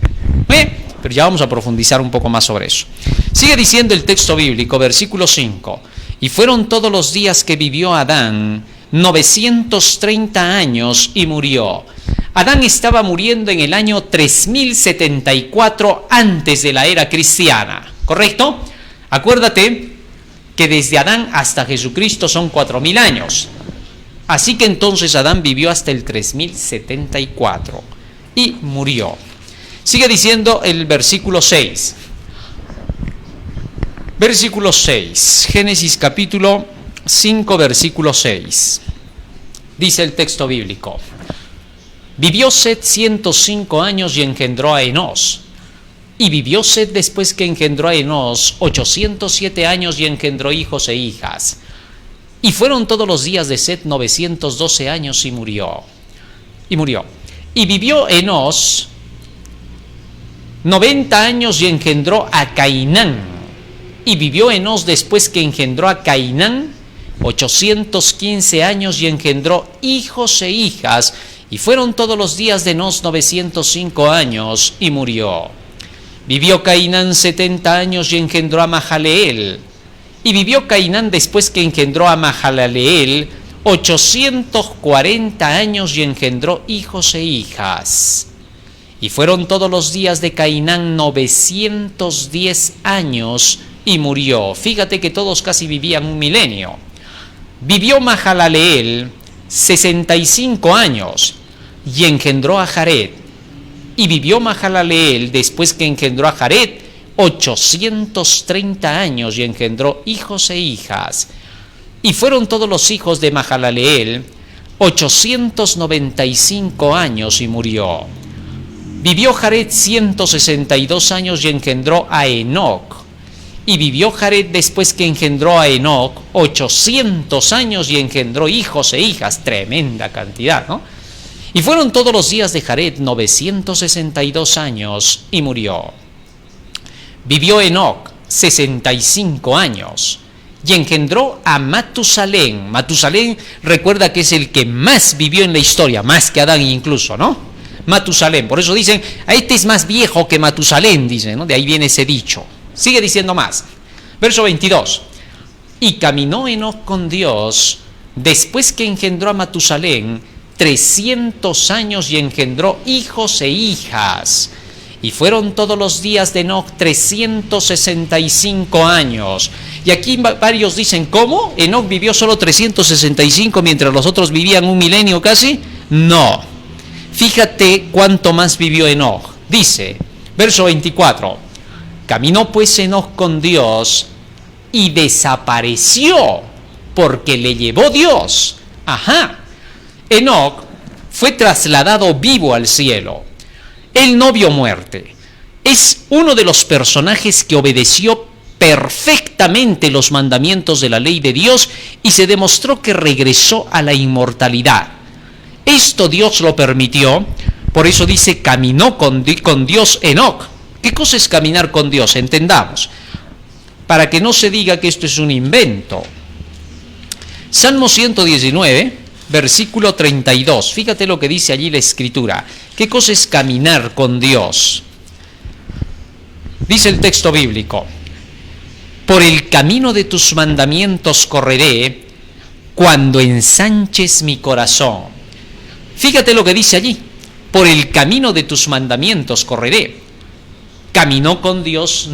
Pero ya vamos a profundizar un poco más sobre eso. Sigue diciendo el texto bíblico, versículo 5. Y fueron todos los días que vivió Adán 930 años y murió. Adán estaba muriendo en el año 3074 antes de la era cristiana, ¿correcto? Acuérdate que desde Adán hasta Jesucristo son 4000 años. Así que entonces Adán vivió hasta el 3074 y murió. Sigue diciendo el versículo 6. Versículo 6. Génesis capítulo 5, versículo 6. Dice el texto bíblico. Vivió Set 105 años y engendró a Enós. Y vivió Set después que engendró a Enós 807 años y engendró hijos e hijas. Y fueron todos los días de Set 912 años y murió. Y vivió Enós 90 años y engendró a Cainán. Y vivió Enós después que engendró a Cainán 815 años y engendró hijos e hijas. Y fueron todos los días de Enós 905 años y murió. Vivió Cainán 70 años y engendró a Mahalaleel. Y vivió Cainán después que engendró a Mahalaleel 840 años y engendró hijos e hijas. Y fueron todos los días de Cainán 910 años y murió. Fíjate que todos casi vivían un milenio. Vivió Mahalaleel 65 años y engendró a Jared. Y vivió Mahalaleel después que engendró a Jared 830 años y engendró hijos e hijas. Y fueron todos los hijos de Mahalaleel 895 años y murió. Vivió Jared 162 años y engendró a Enoc. Y vivió Jared después que engendró a Enoc 800 años y engendró hijos e hijas. Tremenda cantidad, ¿no? Y fueron todos los días de Jared 962 años y murió. Vivió Enoc 65 años y engendró a Matusalén. Matusalén, recuerda que es el que más vivió en la historia, más que Adán incluso, ¿no? Matusalén, por eso dicen, a este es más viejo que Matusalén, dicen, ¿no? De ahí viene ese dicho. Sigue diciendo más. Verso 22. Y caminó Enoc con Dios después que engendró a Matusalén 300 años y engendró hijos e hijas. Y fueron todos los días de Enoc 365 años. Y aquí varios dicen, ¿cómo? ¿Enoc vivió solo 365 mientras los otros vivían un milenio casi? No. Fíjate cuánto más vivió Enoc. Dice, verso 24, caminó pues Enoc con Dios y desapareció porque le llevó Dios. Ajá. Enoc fue trasladado vivo al cielo. Él no vio muerte. Es uno de los personajes que obedeció perfectamente los mandamientos de la ley de Dios y se demostró que regresó a la inmortalidad. Esto Dios lo permitió, por eso dice caminó con Dios Enoc. ¿Qué cosa es caminar con Dios? Entendamos, para que no se diga que esto es un invento. Salmo 119, versículo 32. Fíjate lo que dice allí la Escritura. ¿Qué cosa es caminar con Dios? Dice el texto bíblico: por el camino de tus mandamientos correré cuando ensanches mi corazón. Fíjate lo que dice allí: por el camino de tus mandamientos correré. Caminó con Dios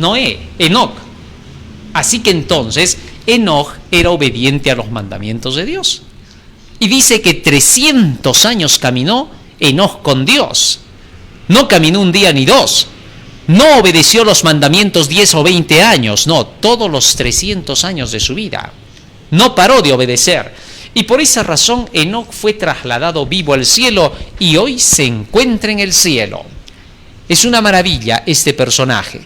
Enoc. Así que entonces Enoc era obediente a los mandamientos de Dios. Y dice que 300 años caminó Enoc con Dios. No caminó un día ni dos. No obedeció los mandamientos 10 o 20 años. No, todos los 300 años de su vida. No paró de obedecer. Y por esa razón Enoc fue trasladado vivo al cielo y hoy se encuentra en el cielo. Es una maravilla este personaje.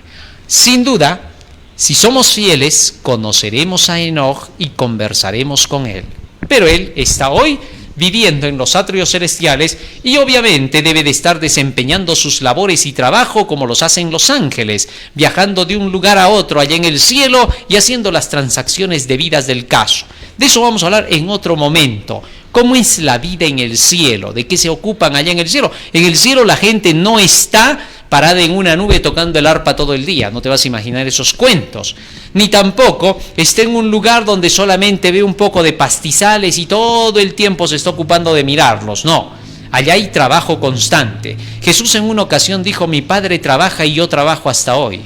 Sin duda, si somos fieles, conoceremos a Enoc y conversaremos con él. Pero él está hoy viviendo en los atrios celestiales y obviamente debe de estar desempeñando sus labores y trabajo como los hacen los ángeles, viajando de un lugar a otro allá en el cielo y haciendo las transacciones debidas del caso. De eso vamos a hablar en otro momento. ¿Cómo es la vida en el cielo? ¿De qué se ocupan allá en el cielo? En el cielo la gente no está parada en una nube tocando el arpa todo el día, no te vas a imaginar esos cuentos. Ni tampoco está en un lugar donde solamente ve un poco de pastizales y todo el tiempo se está ocupando de mirarlos, no. Allá hay trabajo constante. Jesús en una ocasión dijo: mi Padre trabaja y yo trabajo hasta hoy.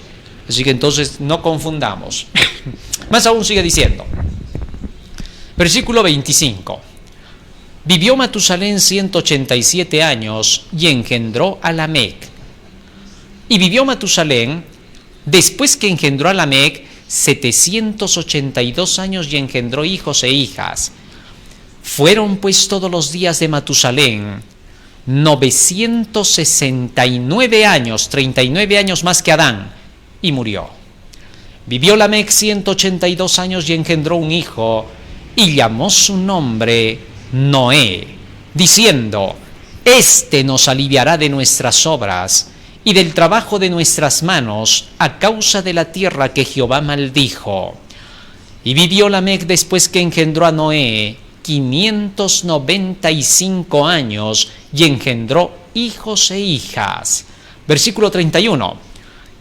Así que entonces no confundamos. Más aún sigue diciendo. Versículo 25. Vivió Matusalén 187 años y engendró a Lamec. Y vivió Matusalén, después que engendró a Lamec, 782 años y engendró hijos e hijas. Fueron pues todos los días de Matusalén 969 años, 39 años más que Adán, y murió. Vivió Lamec 182 años y engendró un hijo, y llamó su nombre Noé, diciendo: este nos aliviará de nuestras obras y del trabajo de nuestras manos a causa de la tierra que Jehová maldijo. Y vivió Lamec después que engendró a Noé 595 años y engendró hijos e hijas. Versículo 31.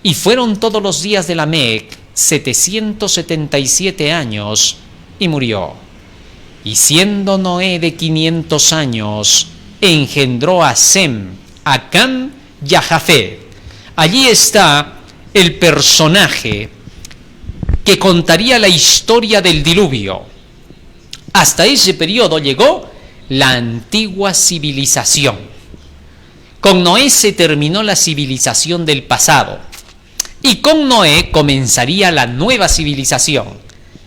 Y fueron todos los días de Lamec 777 años y murió. Y siendo Noé de 500 años, engendró a Sem, a Cam y a Jafet. Allí está el personaje que contaría la historia del diluvio. Hasta ese periodo llegó la antigua civilización. Con Noé se terminó la civilización del pasado. Y con Noé comenzaría la nueva civilización,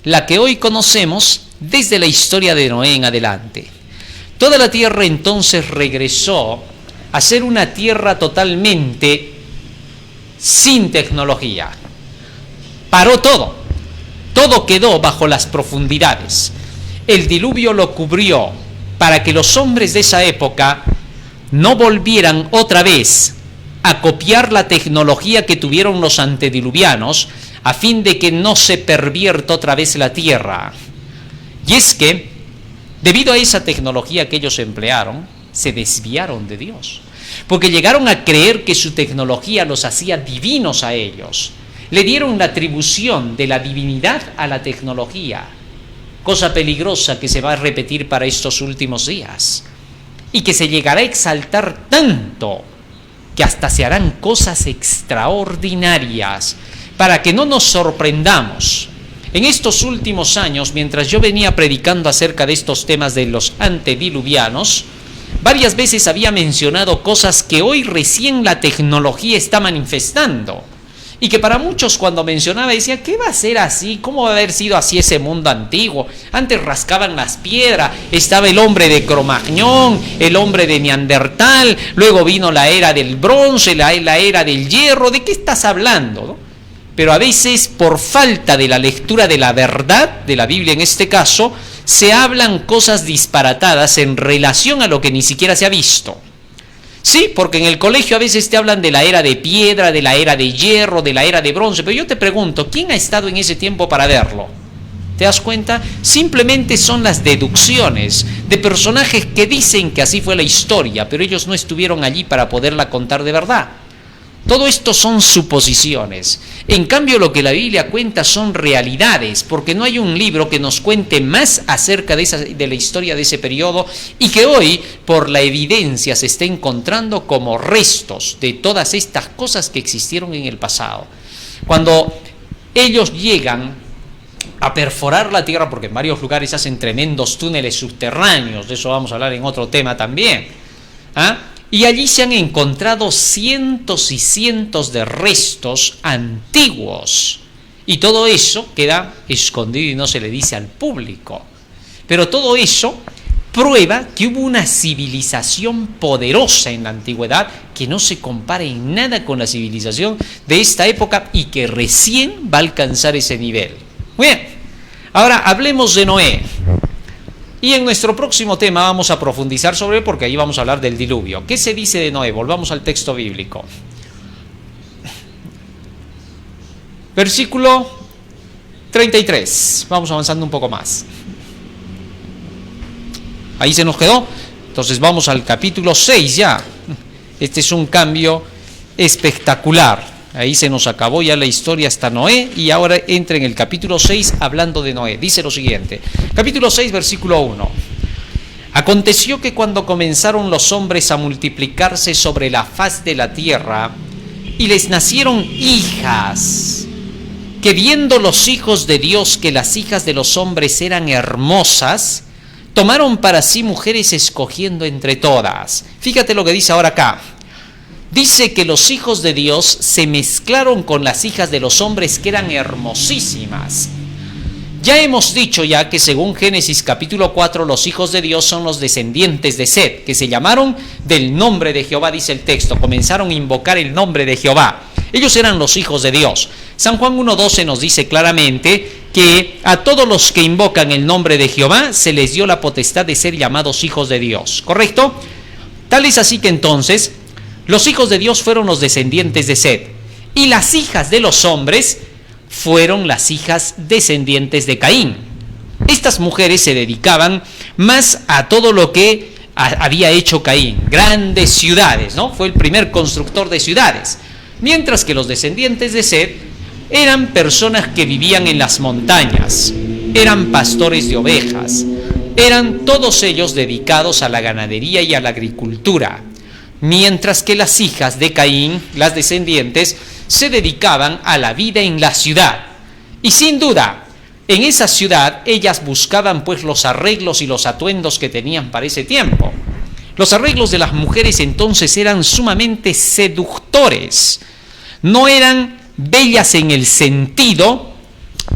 la que hoy conocemos desde la historia de Noé en adelante. Toda la tierra entonces regresó a ser una tierra totalmente sin tecnología. Paró todo. Todo quedó bajo las profundidades. El diluvio lo cubrió para que los hombres de esa época no volvieran otra vez a copiar la tecnología que tuvieron los antediluvianos, a fin de que no se pervierta otra vez la tierra. Y es que, debido a esa tecnología que ellos emplearon, se desviaron de Dios, porque llegaron a creer que su tecnología los hacía divinos a ellos. Le dieron la atribución de la divinidad a la tecnología, cosa peligrosa que se va a repetir para estos últimos días, y que se llegará a exaltar tanto que hasta se harán cosas extraordinarias, para que no nos sorprendamos. En estos últimos años, mientras yo venía predicando acerca de estos temas de los antediluvianos, varias veces había mencionado cosas que hoy recién la tecnología está manifestando. Y que para muchos cuando mencionaba decía, ¿qué va a ser así? ¿Cómo va a haber sido así ese mundo antiguo? Antes rascaban las piedras, estaba el hombre de Cromagnon, el hombre de Neandertal, luego vino la era del bronce, la era del hierro. ¿De qué estás hablando, no? Pero a veces por falta de la lectura de la verdad, de la Biblia en este caso, se hablan cosas disparatadas en relación a lo que ni siquiera se ha visto. Sí, porque en el colegio a veces te hablan de la era de piedra, de la era de hierro, de la era de bronce, pero yo te pregunto, ¿quién ha estado en ese tiempo para verlo? ¿Te das cuenta? Simplemente son las deducciones de personajes que dicen que así fue la historia, pero ellos no estuvieron allí para poderla contar de verdad. Todo esto son suposiciones. En cambio, lo que la Biblia cuenta son realidades, porque no hay un libro que nos cuente más acerca de la historia de ese periodo y que hoy, por la evidencia, se está encontrando como restos de todas estas cosas que existieron en el pasado. Cuando ellos llegan a perforar la tierra, porque en varios lugares hacen tremendos túneles subterráneos, de eso vamos a hablar en otro tema también, y allí se han encontrado cientos y cientos de restos antiguos. Y todo eso queda escondido y no se le dice al público. Pero todo eso prueba que hubo una civilización poderosa en la antigüedad que no se compara en nada con la civilización de esta época y que recién va a alcanzar ese nivel. Muy bien, ahora hablemos de Noé. Y en nuestro próximo tema vamos a profundizar sobre él porque ahí vamos a hablar del diluvio. ¿Qué se dice de Noé? Volvamos al texto bíblico. Versículo 33. Vamos avanzando un poco más. Ahí se nos quedó. Entonces vamos al capítulo 6 ya. Este es un cambio espectacular. Ahí se nos acabó ya la historia hasta Noé y ahora entra en el capítulo 6 hablando de Noé. Dice lo siguiente, capítulo 6, versículo 1. Aconteció que cuando comenzaron los hombres a multiplicarse sobre la faz de la tierra y les nacieron hijas, que viendo los hijos de Dios que las hijas de los hombres eran hermosas, tomaron para sí mujeres escogiendo entre todas. Fíjate lo que dice ahora acá. Dice que los hijos de Dios se mezclaron con las hijas de los hombres que eran hermosísimas. Ya hemos dicho ya que según Génesis capítulo 4, los hijos de Dios son los descendientes de Set, que se llamaron del nombre de Jehová, dice el texto, comenzaron a invocar el nombre de Jehová. Ellos eran los hijos de Dios. San Juan 1:12 nos dice claramente que a todos los que invocan el nombre de Jehová se les dio la potestad de ser llamados hijos de Dios, ¿correcto? Tal es así que entonces los hijos de Dios fueron los descendientes de Set y las hijas de los hombres fueron las hijas descendientes de Caín. Estas mujeres se dedicaban más a todo lo que había hecho Caín, grandes ciudades, ¿no? Fue el primer constructor de ciudades, mientras que los descendientes de Set eran personas que vivían en las montañas, eran pastores de ovejas, eran todos ellos dedicados a la ganadería y a la agricultura. Mientras que las hijas de Caín, las descendientes, se dedicaban a la vida en la ciudad. Y sin duda, en esa ciudad ellas buscaban pues los arreglos y los atuendos que tenían para ese tiempo. Los arreglos de las mujeres entonces eran sumamente seductores. No eran bellas en el sentido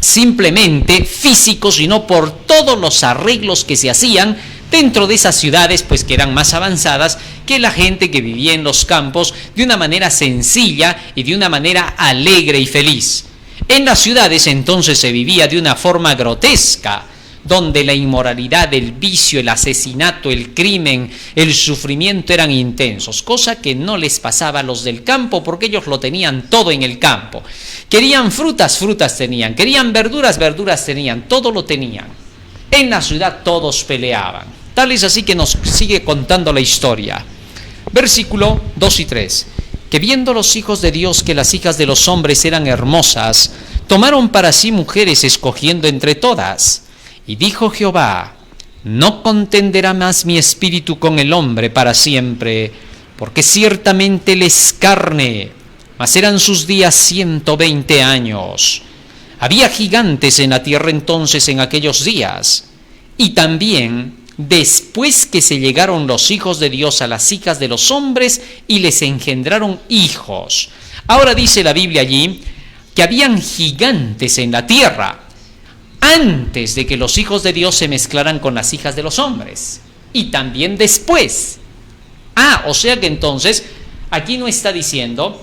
simplemente físico, sino por todos los arreglos que se hacían dentro de esas ciudades, pues que eran más avanzadas que la gente que vivía en los campos de una manera sencilla y de una manera alegre y feliz. En las ciudades entonces se vivía de una forma grotesca, donde la inmoralidad, el vicio, el asesinato, el crimen, el sufrimiento eran intensos, cosa que no les pasaba a los del campo porque ellos lo tenían todo en el campo. Querían frutas, frutas tenían, querían verduras, verduras tenían, todo lo tenían. En la ciudad todos peleaban. Tal es así que nos sigue contando la historia. Versículo 2 y 3. Que viendo los hijos de Dios que las hijas de los hombres eran hermosas, tomaron para sí mujeres escogiendo entre todas. Y dijo Jehová, no contenderá más mi espíritu con el hombre para siempre, porque ciertamente él es carne, mas eran sus días 120 años. Había gigantes en la tierra entonces en aquellos días, y también después que se llegaron los hijos de Dios a las hijas de los hombres y les engendraron hijos. Ahora dice la Biblia allí que habían gigantes en la tierra antes de que los hijos de Dios se mezclaran con las hijas de los hombres, y también después. O sea que entonces aquí no está diciendo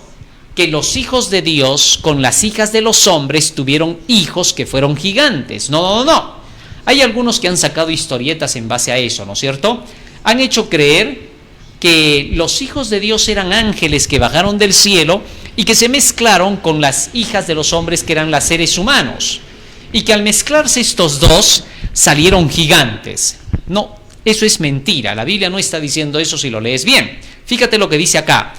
que los hijos de Dios con las hijas de los hombres tuvieron hijos que fueron gigantes. No. Hay algunos que han sacado historietas en base a eso, ¿no es cierto? Han hecho creer que los hijos de Dios eran ángeles que bajaron del cielo y que se mezclaron con las hijas de los hombres que eran los seres humanos. Y que al mezclarse estos dos salieron gigantes. No, eso es mentira. La Biblia no está diciendo eso si lo lees bien. Fíjate lo que dice acá.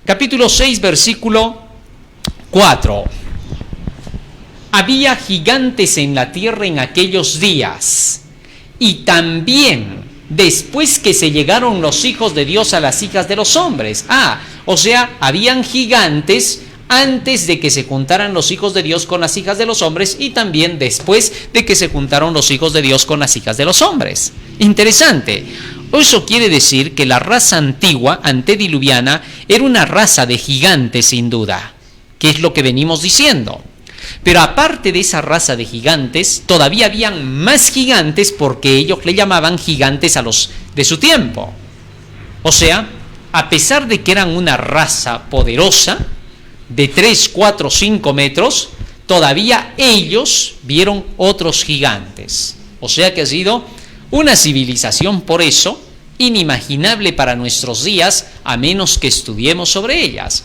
Capítulo 6, versículo 4. Había gigantes en la tierra en aquellos días. Y también después que se llegaron los hijos de Dios a las hijas de los hombres. O sea, habían gigantes antes de que se juntaran los hijos de Dios con las hijas de los hombres y también después de que se juntaron los hijos de Dios con las hijas de los hombres. Interesante. Eso quiere decir que la raza antigua, antediluviana, era una raza de gigantes sin duda, que es lo que venimos diciendo. Pero aparte de esa raza de gigantes, todavía habían más gigantes porque ellos le llamaban gigantes a los de su tiempo. O sea, a pesar de que eran una raza poderosa, de 3, 4, 5 metros, todavía ellos vieron otros gigantes. O sea que ha sido una civilización por eso inimaginable para nuestros días, a menos que estudiemos sobre ellas.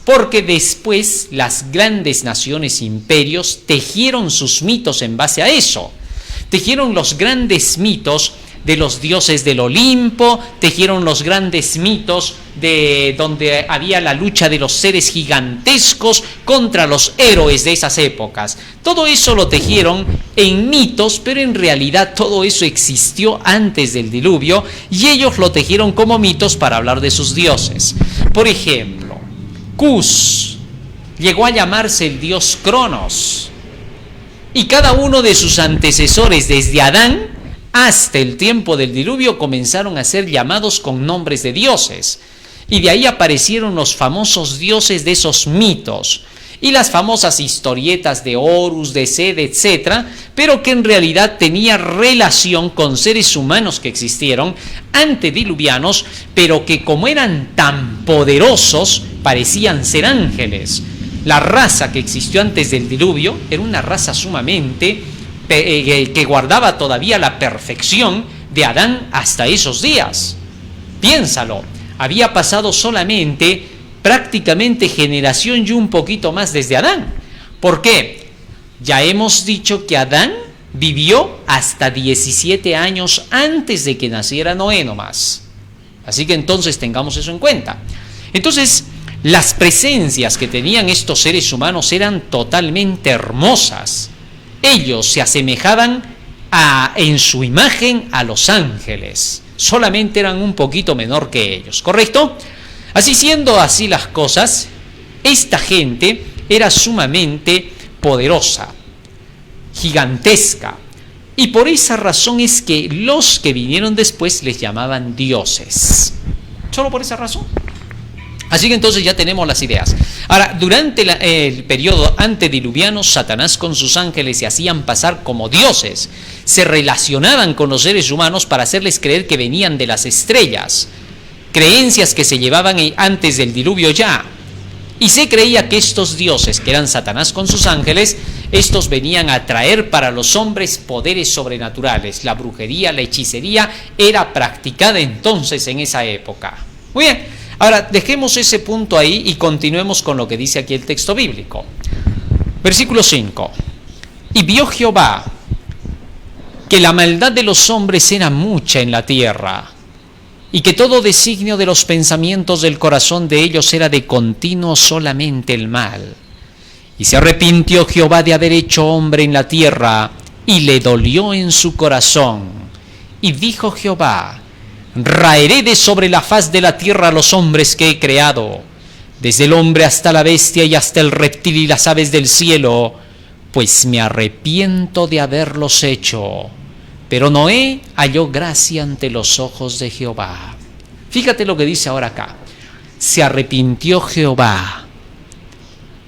Porque después las grandes naciones, imperios, tejieron sus mitos en base a eso. Tejieron los grandes mitos de los dioses del Olimpo, tejieron los grandes mitos de donde había la lucha de los seres gigantescos contra los héroes de esas épocas. Todo eso lo tejieron en mitos, pero en realidad todo eso existió antes del diluvio y ellos lo tejieron como mitos para hablar de sus dioses. Por ejemplo, Cus llegó a llamarse el dios Cronos, y cada uno de sus antecesores desde Adán hasta el tiempo del diluvio comenzaron a ser llamados con nombres de dioses, y de ahí aparecieron los famosos dioses de esos mitos y las famosas historietas de Horus, de Sed, etc., pero que en realidad tenía relación con seres humanos que existieron antediluvianos, pero que como eran tan poderosos parecían ser ángeles. La raza que existió antes del diluvio era una raza sumamente que guardaba todavía la perfección de Adán hasta esos días. Piénsalo, había pasado solamente prácticamente generación y un poquito más desde Adán. ¿Por qué? Ya hemos dicho que Adán vivió hasta 17 años antes de que naciera Noé nomás. Así que entonces tengamos eso en cuenta. Entonces, las presencias que tenían estos seres humanos eran totalmente hermosas. Ellos se asemejaban en su imagen a los ángeles, solamente eran un poquito menor que ellos, ¿correcto? Así siendo así las cosas, esta gente era sumamente poderosa. gigantesca. Y por esa razón es que los que vinieron después les llamaban dioses. Solo por esa razón. Así que entonces ya tenemos las ideas. Ahora, durante el periodo antediluviano, Satanás con sus ángeles se hacían pasar como dioses. Se relacionaban con los seres humanos para hacerles creer que venían de las estrellas. Creencias que se llevaban antes del diluvio ya. Y se creía que estos dioses, que eran Satanás con sus ángeles, estos venían a traer para los hombres poderes sobrenaturales. La brujería, la hechicería era practicada entonces en esa época. Muy bien, ahora dejemos ese punto ahí y continuemos con lo que dice aquí el texto bíblico. Versículo 5. Y vio Jehová que la maldad de los hombres era mucha en la tierra, y que todo designio de los pensamientos del corazón de ellos era de continuo solamente el mal. Y se arrepintió Jehová de haber hecho hombre en la tierra, y le dolió en su corazón. Y dijo Jehová: raeré de sobre la faz de la tierra a los hombres que he creado, desde el hombre hasta la bestia y hasta el reptil y las aves del cielo, pues me arrepiento de haberlos hecho. Pero Noé halló gracia ante los ojos de Jehová. Fíjate lo que dice ahora acá. Se arrepintió Jehová.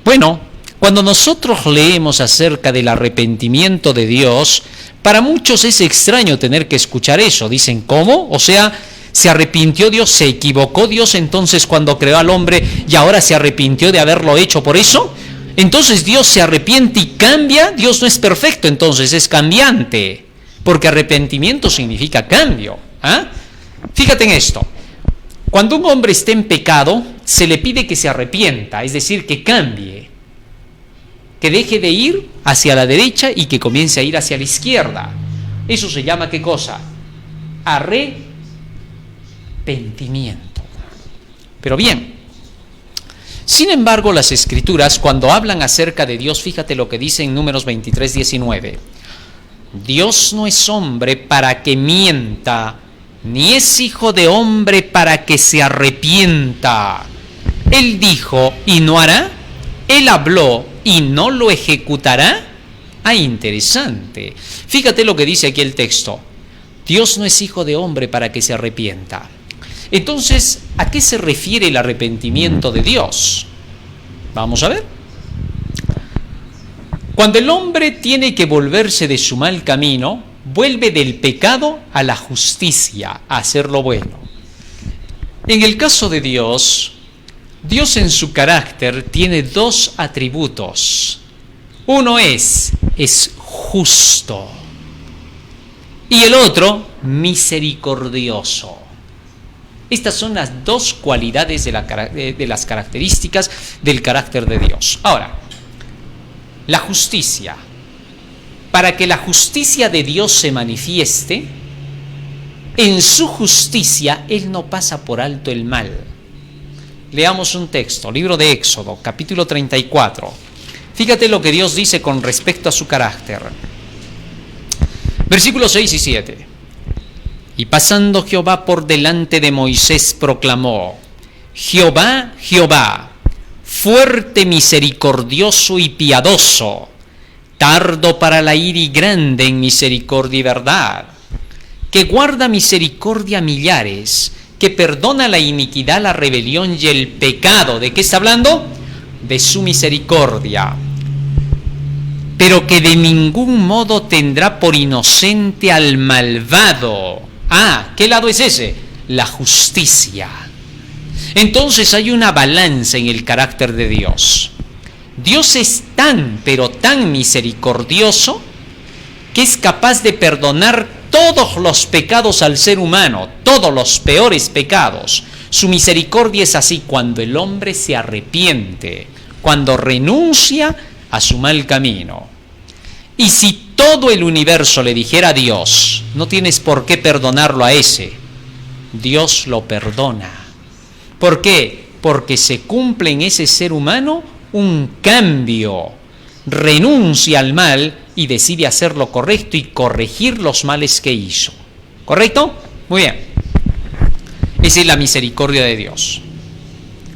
Bueno, cuando nosotros leemos acerca del arrepentimiento de Dios, para muchos es extraño tener que escuchar eso. Dicen, ¿cómo? O sea, se arrepintió Dios, se equivocó Dios entonces cuando creó al hombre y ahora se arrepintió de haberlo hecho por eso. Entonces Dios se arrepiente y cambia. Dios no es perfecto, entonces es cambiante. Porque arrepentimiento significa cambio. ¿Ah? Fíjate en esto. Cuando un hombre está en pecado, se le pide que se arrepienta, es decir, que cambie. Que deje de ir hacia la derecha y que comience a ir hacia la izquierda. Eso se llama, ¿qué cosa? Arrepentimiento. Pero bien, sin embargo, las Escrituras, cuando hablan acerca de Dios, fíjate lo que dice en Números 23:19. Dios no es hombre para que mienta, ni es hijo de hombre para que se arrepienta. Él dijo y no hará, él habló y no lo ejecutará. Ah, interesante. Fíjate lo que dice aquí el texto. Dios no es hijo de hombre para que se arrepienta. Entonces, ¿a qué se refiere el arrepentimiento de Dios? Vamos a ver. Cuando el hombre tiene que volverse de su mal camino, vuelve del pecado a la justicia, a hacer lo bueno. En el caso de Dios, Dios en su carácter tiene dos atributos. Uno es justo y el otro misericordioso. Estas son las dos cualidades de las características del carácter de Dios. Ahora, la justicia. Para que la justicia de Dios se manifieste, en su justicia Él no pasa por alto el mal. Leamos un texto, libro de Éxodo, capítulo 34. Fíjate lo que Dios dice con respecto a su carácter. Versículos 6 y 7. Y pasando Jehová por delante de Moisés proclamó: Jehová, Jehová, fuerte, misericordioso y piadoso, tardo para la ira y grande en misericordia y verdad, que guarda misericordia a millares, que perdona la iniquidad, la rebelión y el pecado. ¿De qué está hablando? De su misericordia. Pero que de ningún modo tendrá por inocente al malvado. Ah, ¿qué lado es ese? La justicia. Entonces hay una balanza en el carácter de Dios. Dios es tan, pero tan misericordioso que es capaz de perdonar todos los pecados al ser humano, todos los peores pecados. Su misericordia es así cuando el hombre se arrepiente, cuando renuncia a su mal camino. Y si todo el universo le dijera a Dios, no tienes por qué perdonarlo a ese, Dios lo perdona. ¿Por qué? Porque se cumple en ese ser humano un cambio, renuncia al mal y decide hacer lo correcto y corregir los males que hizo. ¿Correcto? Muy bien. Esa es la misericordia de Dios.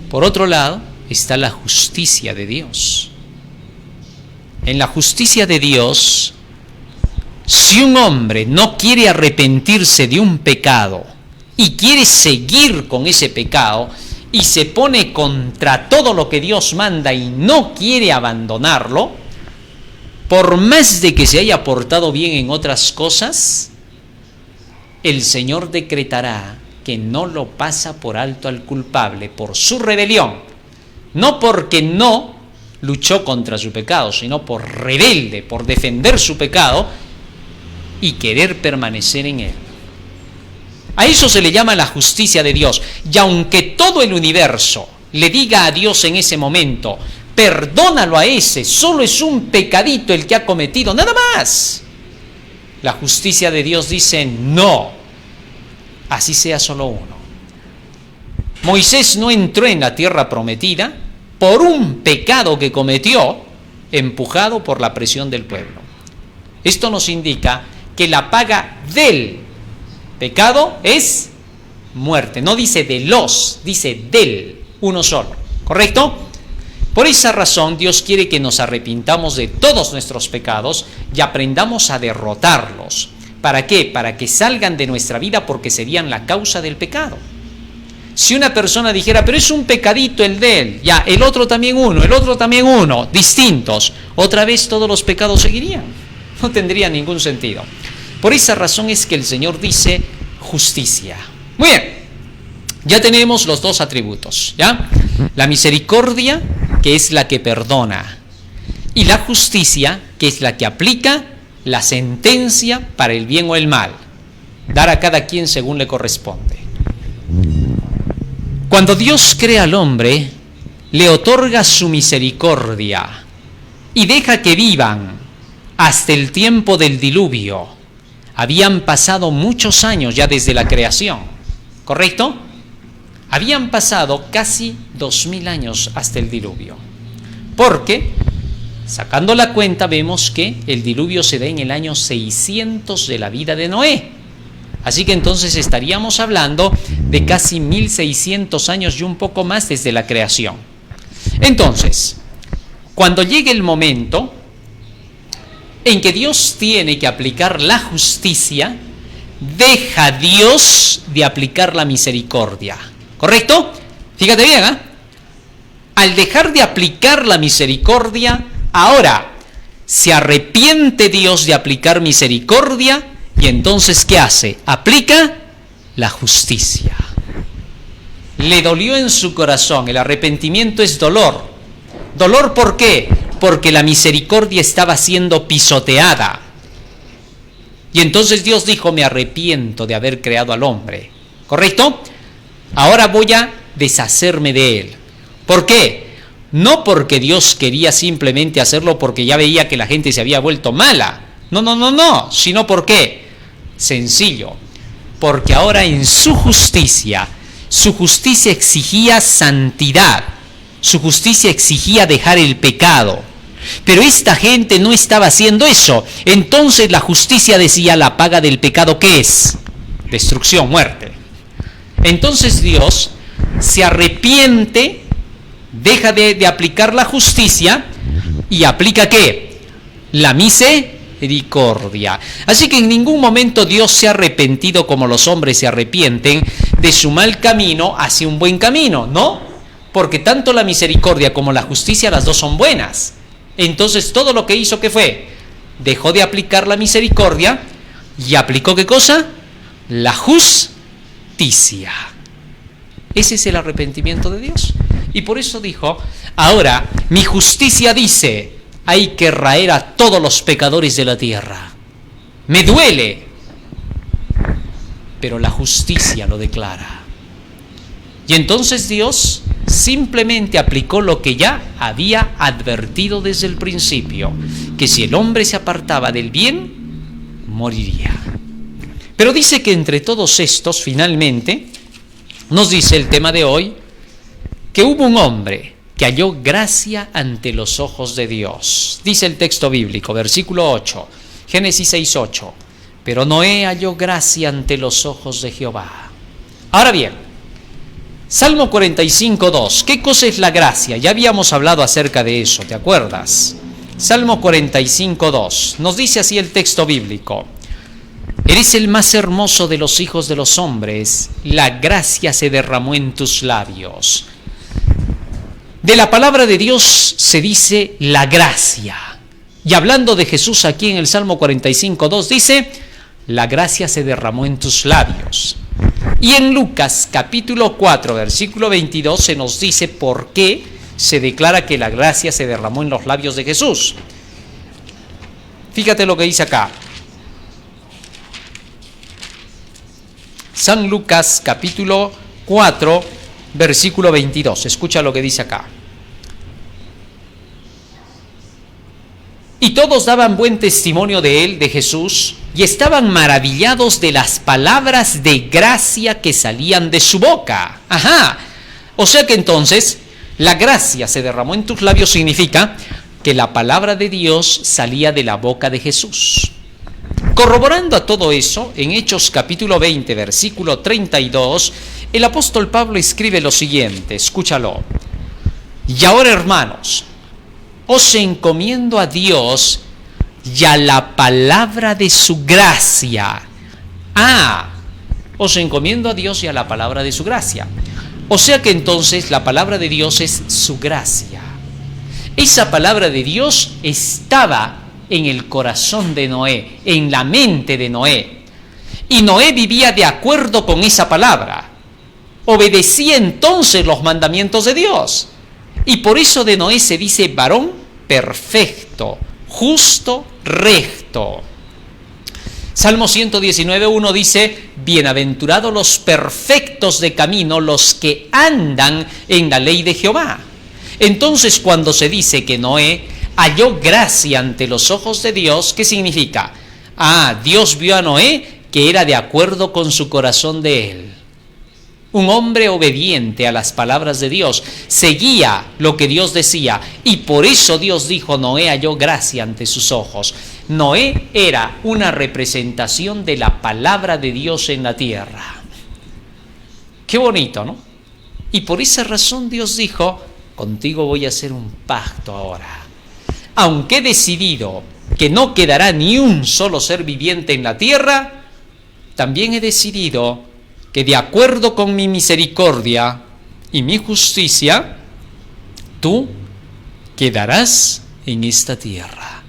Por otro lado, está la justicia de Dios. En la justicia de Dios, Si un hombre no quiere arrepentirse de un pecado y quiere seguir con ese pecado y se pone contra todo lo que Dios manda y no quiere abandonarlo, por más de que se haya portado bien en otras cosas, el Señor decretará que no lo pasa por alto al culpable por su rebelión, no porque no luchó contra su pecado, sino por rebelde, por defender su pecado y querer permanecer en él. A eso se le llama la justicia de Dios. Y aunque todo el universo le diga a Dios en ese momento, perdónalo a ese, solo es un pecadito el que ha cometido, nada más, la justicia de Dios dice no, así sea solo uno. Moisés no entró en la tierra prometida por un pecado que cometió, empujado por la presión del pueblo. Esto nos indica que la paga del pecado es muerte. No dice de los, dice del, uno solo. ¿Correcto? Por esa razón Dios quiere que nos arrepintamos de todos nuestros pecados y aprendamos a derrotarlos. ¿Para qué? Para que salgan de nuestra vida, porque serían la causa del pecado. Si una persona dijera, pero es un pecadito el de él, ya, el otro también uno, distintos, otra vez todos los pecados seguirían. No tendría ningún sentido. Por esa razón es que el Señor dice justicia. Muy bien, ya tenemos los dos atributos, ¿ya? La misericordia, que es la que perdona, y la justicia, que es la que aplica la sentencia para el bien o el mal, dar a cada quien según le corresponde. Cuando Dios crea al hombre, le otorga su misericordia y deja que vivan hasta el tiempo del diluvio. Habían pasado muchos años ya desde la creación, ¿correcto? Habían pasado casi 2000 años hasta el diluvio. Porque, sacando la cuenta, vemos que el diluvio se da en el año 600 de la vida de Noé. Así que entonces estaríamos hablando de casi 1600 años y un poco más desde la creación. Entonces, cuando llegue el momento en que Dios tiene que aplicar la justicia, deja Dios de aplicar la misericordia. ¿Correcto? Fíjate bien, ¿eh? Al dejar de aplicar la misericordia, ahora se arrepiente Dios de aplicar misericordia y entonces ¿qué hace? Aplica la justicia. Le dolió en su corazón, el arrepentimiento es dolor. ¿Dolor por qué? Porque la misericordia estaba siendo pisoteada. Y entonces Dios dijo, me arrepiento de haber creado al hombre. ¿Correcto? Ahora voy a deshacerme de él. ¿Por qué? No porque Dios quería simplemente hacerlo porque ya veía que la gente se había vuelto mala. No. Sino ¿por qué? Sencillo. Porque ahora en su justicia exigía santidad. Su justicia exigía dejar el pecado. Pero esta gente no estaba haciendo eso. Entonces la justicia decía, la paga del pecado, ¿qué es? Destrucción, muerte. Entonces Dios se arrepiente, deja de aplicar la justicia y aplica ¿qué? La misericordia. Así que en ningún momento Dios se ha arrepentido como los hombres se arrepienten de su mal camino hacia un buen camino, ¿no? Porque tanto la misericordia como la justicia, las dos son buenas. Entonces todo lo que hizo, ¿qué fue? Dejó de aplicar la misericordia y aplicó ¿qué cosa? La justicia. Ese es el arrepentimiento de Dios. Y por eso dijo, ahora mi justicia dice, hay que raer a todos los pecadores de la tierra. Me duele, pero la justicia lo declara. Y entonces Dios simplemente aplicó lo que ya había advertido desde el principio, que si el hombre se apartaba del bien, moriría. Pero dice que entre todos estos, finalmente, nos dice el tema de hoy, que hubo un hombre que halló gracia ante los ojos de Dios. Dice el texto bíblico, versículo 8, Génesis 6:8, pero Noé halló gracia ante los ojos de Jehová. Ahora bien, Salmo 45:2, ¿qué cosa es la gracia? Ya habíamos hablado acerca de eso, ¿te acuerdas? Salmo 45:2. Nos dice así el texto bíblico: eres el más hermoso de los hijos de los hombres, la gracia se derramó en tus labios. De la palabra de Dios se dice la gracia. Y hablando de Jesús aquí en el Salmo 45:2 dice: la gracia se derramó en tus labios. Y en Lucas capítulo 4 versículo 22 se nos dice por qué se declara que la gracia se derramó en los labios de Jesús. Fíjate lo que dice acá. San Lucas capítulo 4 versículo 22. Escucha lo que dice acá. Y todos daban buen testimonio de él, de Jesús, y estaban maravillados de las palabras de gracia que salían de su boca. Ajá. O sea que entonces, la gracia se derramó en tus labios significa que la palabra de Dios salía de la boca de Jesús. Corroborando a todo eso, en Hechos capítulo 20, versículo 32, el apóstol Pablo escribe lo siguiente, escúchalo. Y ahora, hermanos, os encomiendo a Dios y a la palabra de su gracia. Os encomiendo a Dios y a la palabra de su gracia. O sea que entonces la palabra de Dios es su gracia. Esa palabra de Dios estaba en el corazón de Noé, en la mente de Noé. Y Noé vivía de acuerdo con esa palabra. Obedecía entonces los mandamientos de Dios. Y por eso de Noé se dice varón perfecto, justo, recto. Salmo 119:1 dice: bienaventurados los perfectos de camino, los que andan en la ley de Jehová. Entonces, cuando se dice que Noé halló gracia ante los ojos de Dios, ¿qué significa? Dios vio a Noé que era de acuerdo con su corazón de él. Un hombre obediente a las palabras de Dios, seguía lo que Dios decía, y por eso Dios dijo: Noé halló gracia ante sus ojos. Noé era una representación de la palabra de Dios en la tierra. Qué bonito, ¿no? Y por esa razón Dios dijo: contigo voy a hacer un pacto ahora. Aunque he decidido que no quedará ni un solo ser viviente en la tierra, también he decidido que de acuerdo con mi misericordia y mi justicia, tú quedarás en esta tierra.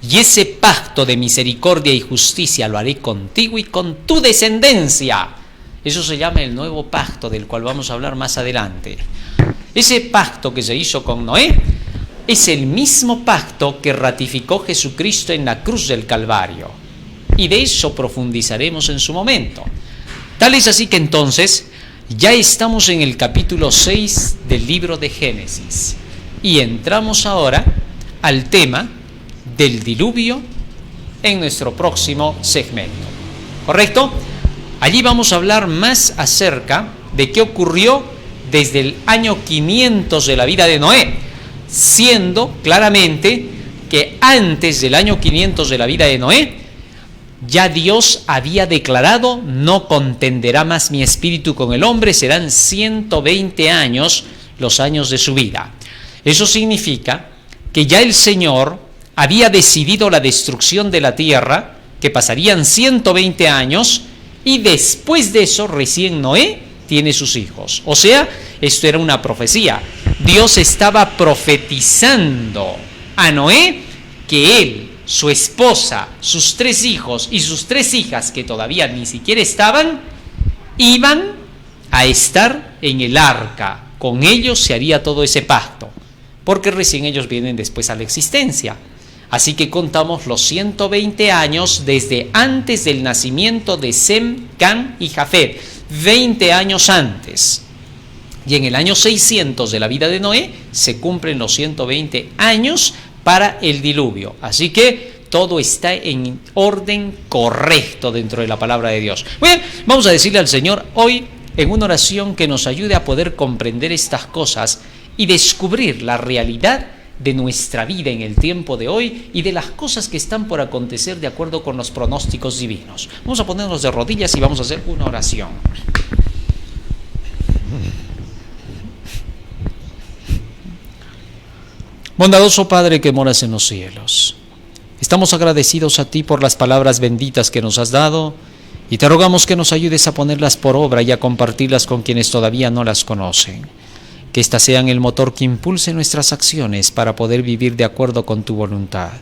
Y ese pacto de misericordia y justicia lo haré contigo y con tu descendencia. Eso se llama el nuevo pacto, del cual vamos a hablar más adelante. Ese pacto que se hizo con Noé es el mismo pacto que ratificó Jesucristo en la cruz del Calvario. Y de eso profundizaremos en su momento. Tal es así que entonces ya estamos en el capítulo 6 del libro de Génesis y entramos ahora al tema del diluvio en nuestro próximo segmento. ¿Correcto? Allí vamos a hablar más acerca de qué ocurrió desde el año 500 de la vida de Noé, siendo claramente que antes del año 500 de la vida de Noé, ya Dios había declarado: no contenderá más mi espíritu con el hombre, serán 120 años los años de su vida. Eso significa que ya el Señor había decidido la destrucción de la tierra, que pasarían 120 años, y después de eso recién Noé tiene sus hijos. O sea, esto era una profecía. Dios estaba profetizando a Noé que él, su esposa, sus 3 hijos y sus 3 hijas, que todavía ni siquiera estaban, iban a estar en el arca. Con ellos se haría todo ese pacto, porque recién ellos vienen después a la existencia. Así que contamos los 120 años desde antes del nacimiento de Sem, Cam y Jafet, 20 años antes. Y en el año 600 de la vida de Noé se cumplen los 120 años para el diluvio. Así que todo está en orden correcto dentro de la palabra de Dios. Muy bien, vamos a decirle al Señor hoy en una oración que nos ayude a poder comprender estas cosas y descubrir la realidad de nuestra vida en el tiempo de hoy y de las cosas que están por acontecer de acuerdo con los pronósticos divinos. Vamos a ponernos de rodillas y vamos a hacer una oración. Bondadoso Padre que moras en los cielos, estamos agradecidos a ti por las palabras benditas que nos has dado y te rogamos que nos ayudes a ponerlas por obra y a compartirlas con quienes todavía no las conocen. Que éstas sean el motor que impulse nuestras acciones para poder vivir de acuerdo con tu voluntad.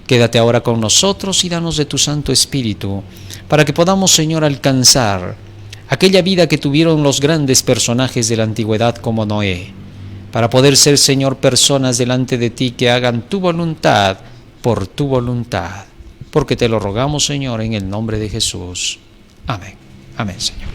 Quédate ahora con nosotros y danos de tu Santo Espíritu para que podamos, Señor, alcanzar aquella vida que tuvieron los grandes personajes de la antigüedad como Noé, para poder ser, Señor, personas delante de ti que hagan tu voluntad por tu voluntad. Porque te lo rogamos, Señor, en el nombre de Jesús. Amén. Amén, Señor.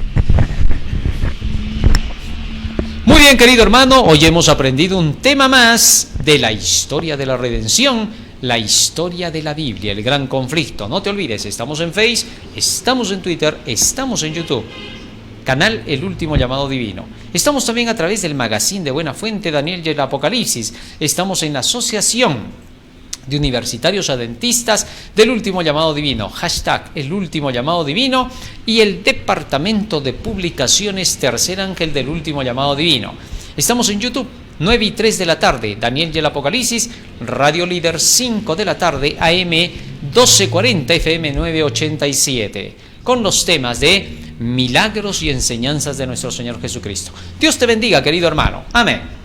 Muy bien, querido hermano, hoy hemos aprendido un tema más de la historia de la redención, la historia de la Biblia, el gran conflicto. No te olvides, estamos en Facebook, estamos en Twitter, estamos en YouTube. Canal El Último Llamado Divino. Estamos también a través del magazine de Buena Fuente, Daniel y el Apocalipsis. Estamos en la Asociación de Universitarios Adventistas del Último Llamado Divino, hashtag El Último Llamado Divino, y el Departamento de Publicaciones Tercer Ángel del Último Llamado Divino. Estamos en YouTube, 9 y 3 de la tarde, Daniel y el Apocalipsis, Radio Líder, 5 de la tarde, AM 1240, FM 987, con los temas de milagros y enseñanzas de nuestro Señor Jesucristo. Dios te bendiga, querido hermano. Amén.